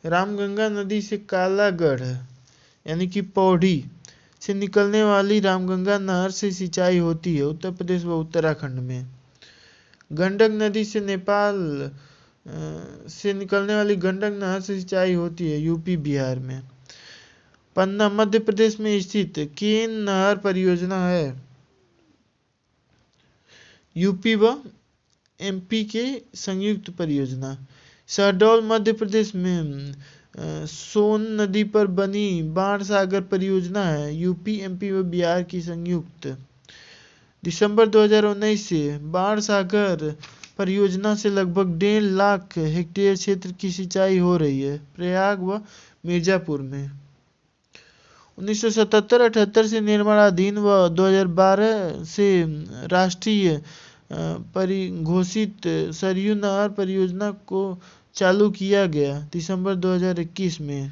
रामगंगा नदी से कालागढ़ यानी कि पौड़ी से निकलने वाली रामगंगा नहर से सिंचाई होती है उत्तर प्रदेश व उत्तराखंड में। गंडक नदी से नेपाल से निकलने वाली गंडक नहर से सिंचाई होती है यूपी, बिहार में। पन्ना मध्य प्रदेश में स्थित केन नहर परियोजना है यूपी व एमपी के संयुक्त परियोजना। शहडोल मध्य प्रदेश में सोन नदी पर बनी बाण सागर परियोजना है यूपी, एमपी व बिहार की संयुक्त। दिसंबर 2019 से बाण सागर परियोजना से लगभग 1.5 लाख हेक्टेयर क्षेत्र की सिंचाई हो रही है प्रयाग व मिर्जापुर में। 1977-78 से निर्माणाधीन व 2012 से राष्ट्रीय परिघोषित सरयू नहर परियोजना को चालू किया गया दिसंबर 2021 में।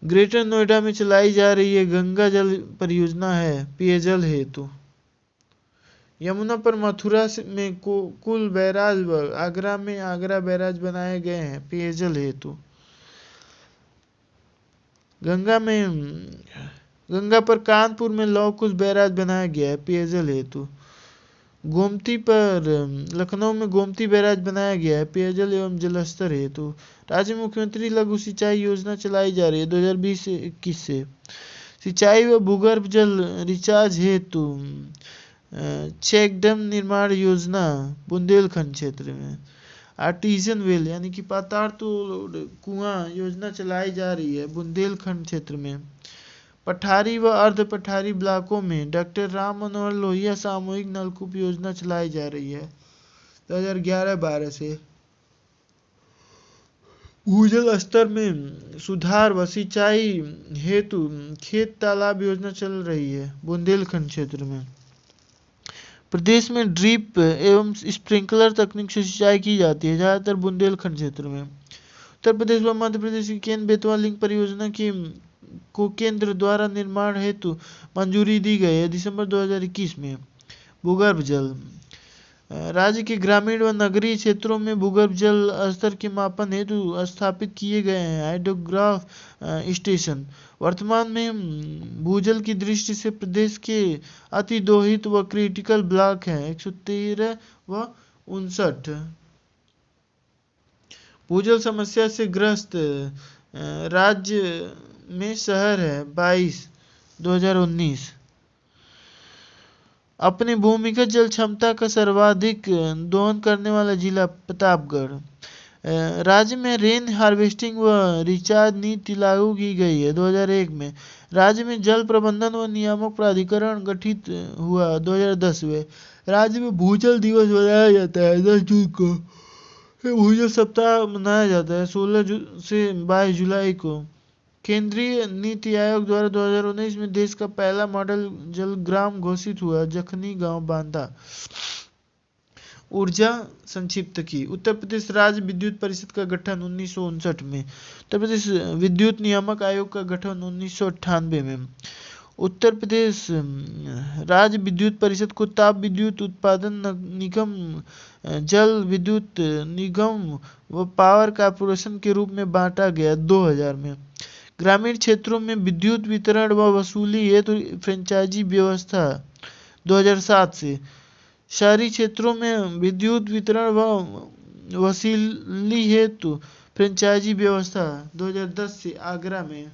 ग्रेटर नोएडा में चलाई जा रही है गंगा जल परियोजना है पेयजल हेतु। यमुना पर मथुरा में कुल बैराज व आगरा में आगरा बैराज बनाए गए हैं पेयजल हेतु। गंगा पर कानपुर में लौकुश बैराज बनाया गया है पेयजल हेतु। गोमती पर लखनऊ में गोमती बैराज बनाया गया है पेयजल एवं जलस्तर हेतु। राज्य में मुख्यमंत्री लघु सिंचाई योजना चलाई जा रही है 2020-21 से। सिंचाई व भूगर्भ जल रिचार्ज हेतु चेक डैम निर्माण योजना बुंदेलखंड क्षेत्र में। आर्टिजन वेल यानी कि पाताल तोड़ कुआं योजना चलाई जा रही है बुंदेलखंड क्षेत्र में। पठारी व अर्ध पठारी ब्लॉकों में डॉक्टर राम मनोहर लोहिया सामूहिक नलकूप योजना चलाई जा रही है 2011-12 से। भूजल स्तर में सुधार व सिंचाई हेतु खेत तालाब योजना चल रही है बुंदेलखंड क्षेत्र में। प्रदेश में ड्रिप एवं स्प्रिंकलर तकनीक से सिंचाई की जाती है ज्यादातर बुंदेलखंड क्षेत्र में। उत्तर प्रदेश व मध्य प्रदेश की केन बेतवा लिंक परियोजना को केंद्र द्वारा निर्माण हेतु मंजूरी दी गई है दिसंबर 2021 में। भूगर्भ जल राज्य के ग्रामीण व नगरीय क्षेत्रों में भूगर्भ जल स्तर के मापन हेतु स्थापित किए गए हैं हाइड्रोग्राफ स्टेशन। वर्तमान में भूजल की दृष्टि से प्रदेश के अति दोहित व क्रिटिकल ब्लॉक हैं 113 व 59। भूजल समस्या से ग्रस्त राज्य में शहर है 22 2019। अपनी भूमिगत जल क्षमता का सर्वाधिक दोहन करने वाला जिला प्रतापगढ़। राज्य में रेन हार्वेस्टिंग व रिचार्ज नीति लागू की गई है 2001 में। राज्य में जल प्रबंधन व नियामक प्राधिकरण गठित हुआ 2010 में। राज्य में भूजल दिवस मनाया जाता है 10 जून को। भूजल सप्ताह मनाया जाता है 16 से 22 जुलाई को। केंद्रीय नीति आयोग द्वारा 2019 में देश का पहला मॉडल जलग्राम घोषित हुआ जखनी गांव बांदा। ऊर्जा संक्षिप्त की। उत्तर प्रदेश राज्य विद्युत परिषद का गठन 1959 में। उत्तर प्रदेश विद्युत नियामक आयोग का गठन 1998 में। उत्तर प्रदेश राज्य विद्युत परिषद को ताप विद्युत उत्पादन निगम, जल विद्युत निगम व पावर कॉर्पोरेशन के रूप में बांटा गया 2000 में। ग्रामीण क्षेत्रों में विद्युत वितरण व वसूली हेतु फ्रेंचाइजी व्यवस्था 2007 से। शहरी क्षेत्रों में विद्युत वितरण व वसूली हेतु फ्रेंचाइजी व्यवस्था 2010 से आगरा में।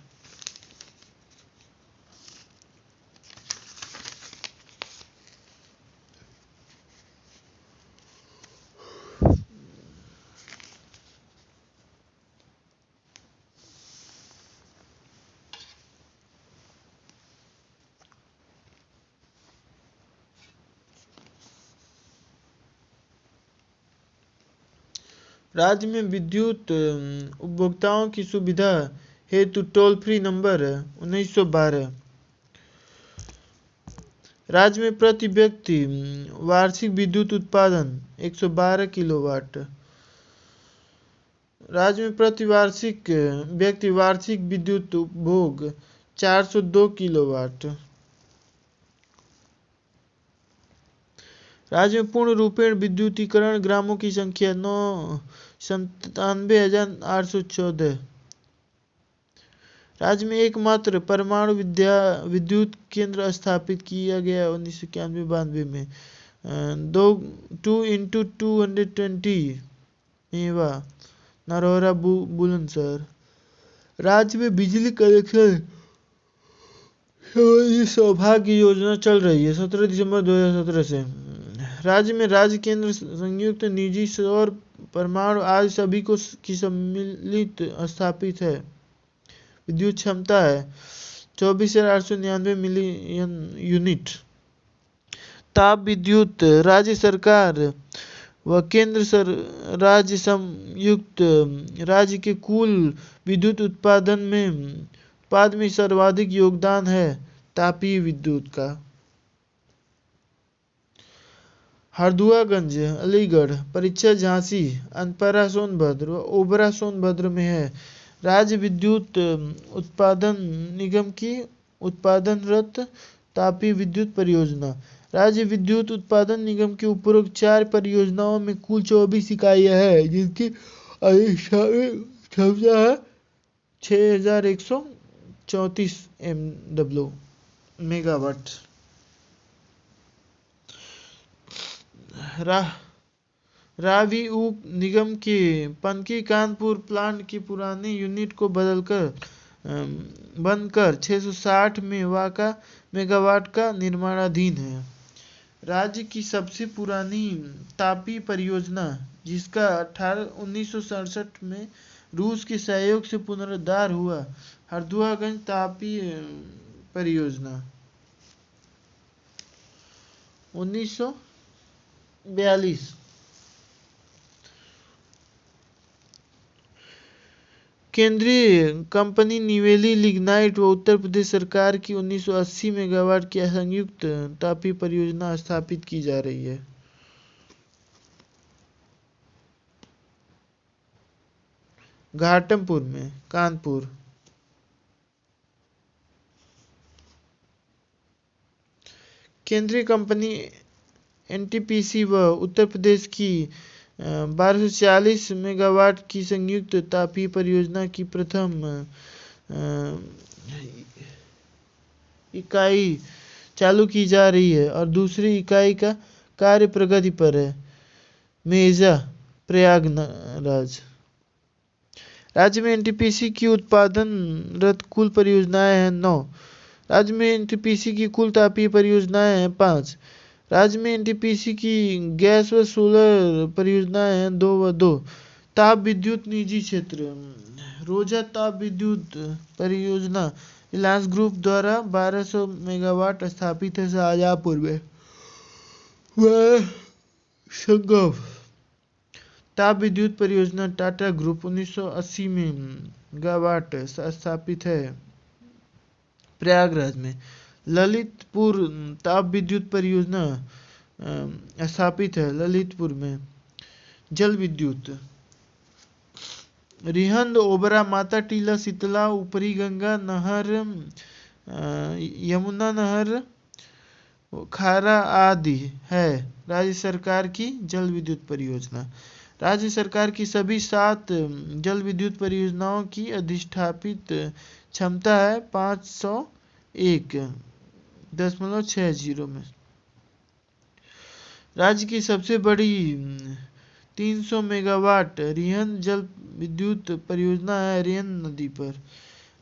राज्य में विद्युत उपभोक्ताओं की सुविधा हेतु टोल फ्री नंबर 1912। राज्य में प्रति व्यक्ति वार्षिक विद्युत उत्पादन 112 किलोवाट। राज्य में प्रति व्यक्ति वार्षिक विद्युत उपभोग 402 किलोवाट। राज्य में पूर्ण रूपेण विद्युतीकरण ग्रामों की संख्या 97,814। राज्य में एकमात्र परमाणु विद्युत केंद्र स्थापित किया गया 1991-92 में 2x220 मेवा नरौरा बुलंदशहर। राज्य में बिजली कनेक्शन सौभाग्य योजना चल रही है 17 दिसंबर 2017 से। राज्य में राज्य केंद्र संयुक्त निजी सौर परमाणु आदि सभी की सम्मिलित स्थापित है। विद्युत क्षमता है 24,899 मिलियन यूनिट। ताप विद्युत राज्य सरकार व केंद्र राज्य संयुक्त राज्य के कुल विद्युत उत्पादन में सर्वाधिक योगदान है तापीय विद्युत का। हरदुआगंज अलीगढ़, परीक्षा झांसी, अनपरा सोनभद्र व ओबरा सोनभद्र में है। राज्य विद्युत उत्पादन निगम की उत्पादनरत तापीय विद्युत परियोजना। राज्य विद्युत उत्पादन निगम की उपरोक्त 4 परियोजनाओं में कुल 24 इकाइयां हैं जिनकी अधिक क्षमता है 6,134 मेगावाट। रावी उप निगम के पनकी कानपुर प्लांट की पुरानी यूनिट को बनकर 660 मेगावाट का निर्माणाधीन है। राज्य की सबसे पुरानी तापीय परियोजना जिसका 1967 में रूस के सहयोग से पुनरुद्धार हुआ हरदुआगंज तापीय परियोजना 1942। केंद्रीय कंपनी निवेली लिग्नाइट व उत्तर प्रदेश सरकार की 1980 मेगावाट की संयुक्त तापीय परियोजना स्थापित की जा रही है। घाटमपुर में कानपुर। केंद्रीय कंपनी एनटीपीसी व उत्तर प्रदेश की 1240 मेगावाट की संयुक्त तापीय परियोजना की प्रथम इकाई चालू की जा रही है और दूसरी इकाई का कार्य प्रगति पर है। मेजा, प्रयागराज। राज्य में एनटीपीसी की उत्पादनरत कुल परियोजनाएं हैं 9। राज्य में एनटीपीसी की कुल तापीय परियोजनाएं हैं 5। राज्य में एनटीपीसी की गैस व सोलर परियोजनाएं हैं 2 व 2। ताप विद्युत निजी क्षेत्र। रोजा ताप विद्युत परियोजना रिलायंस ग्रुप द्वारा 1200 मेगावाट स्थापित है शाहजहांपुर में। वह संगम ताप विद्युत परियोजना टाटा ग्रुप 1980 मेगावाट स्थापित है प्रयागराज में। ललितपुर ताप विद्युत परियोजना स्थापित है ललितपुर में। जल विद्युत रिहंद, ओबरा, माता टीला, शीतला, ऊपरी गंगा नहर, यमुना नहर, खारा आदि है राज्य सरकार की जल विद्युत परियोजना। राज्य सरकार की सभी 7 जल विद्युत परियोजनाओं की अधिष्ठापित क्षमता है 501.60 में। राज्य की सबसे बड़ी 300 मेगावाट रिहंद जल विद्युत परियोजना है रिहंद नदी पर।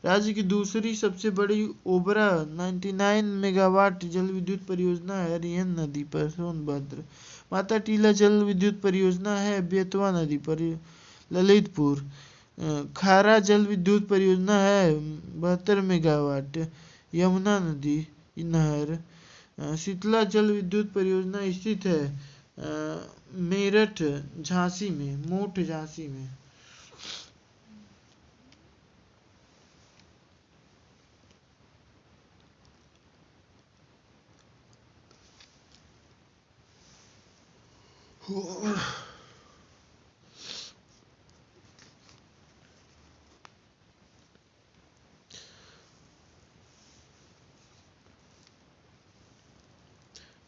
राज्य की दूसरी सबसे बड़ी ओबरा 99 मेगावाट जल विद्युत परियोजना है रिहंद नदी पर सोनभद्र। माता टीला जल विद्युत परियोजना है बेतवा नदी पर ललितपुर। खारा जल विद्युत परियोजना है 72 मेगावाट यमुना नदी नहर। शीतला जल विद्युत परियोजना स्थित है मेरठ झांसी में, मोट झांसी में।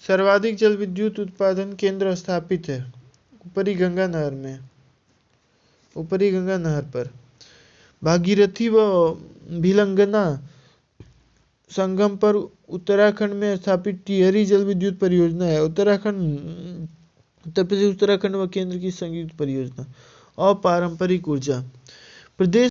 सर्वाधिक जल विद्युत उत्पादन केंद्र स्थापित है ऊपरी गंगा नहर में, ऊपरी गंगा नहर पर। भागीरथी व भिलंगना संगम पर उत्तराखंड में स्थापित टिहरी जल विद्युत परियोजना है उत्तर प्रदेश उत्तराखंड व केंद्र की संयुक्त परियोजना। अपारंपरिक ऊर्जा प्रदेश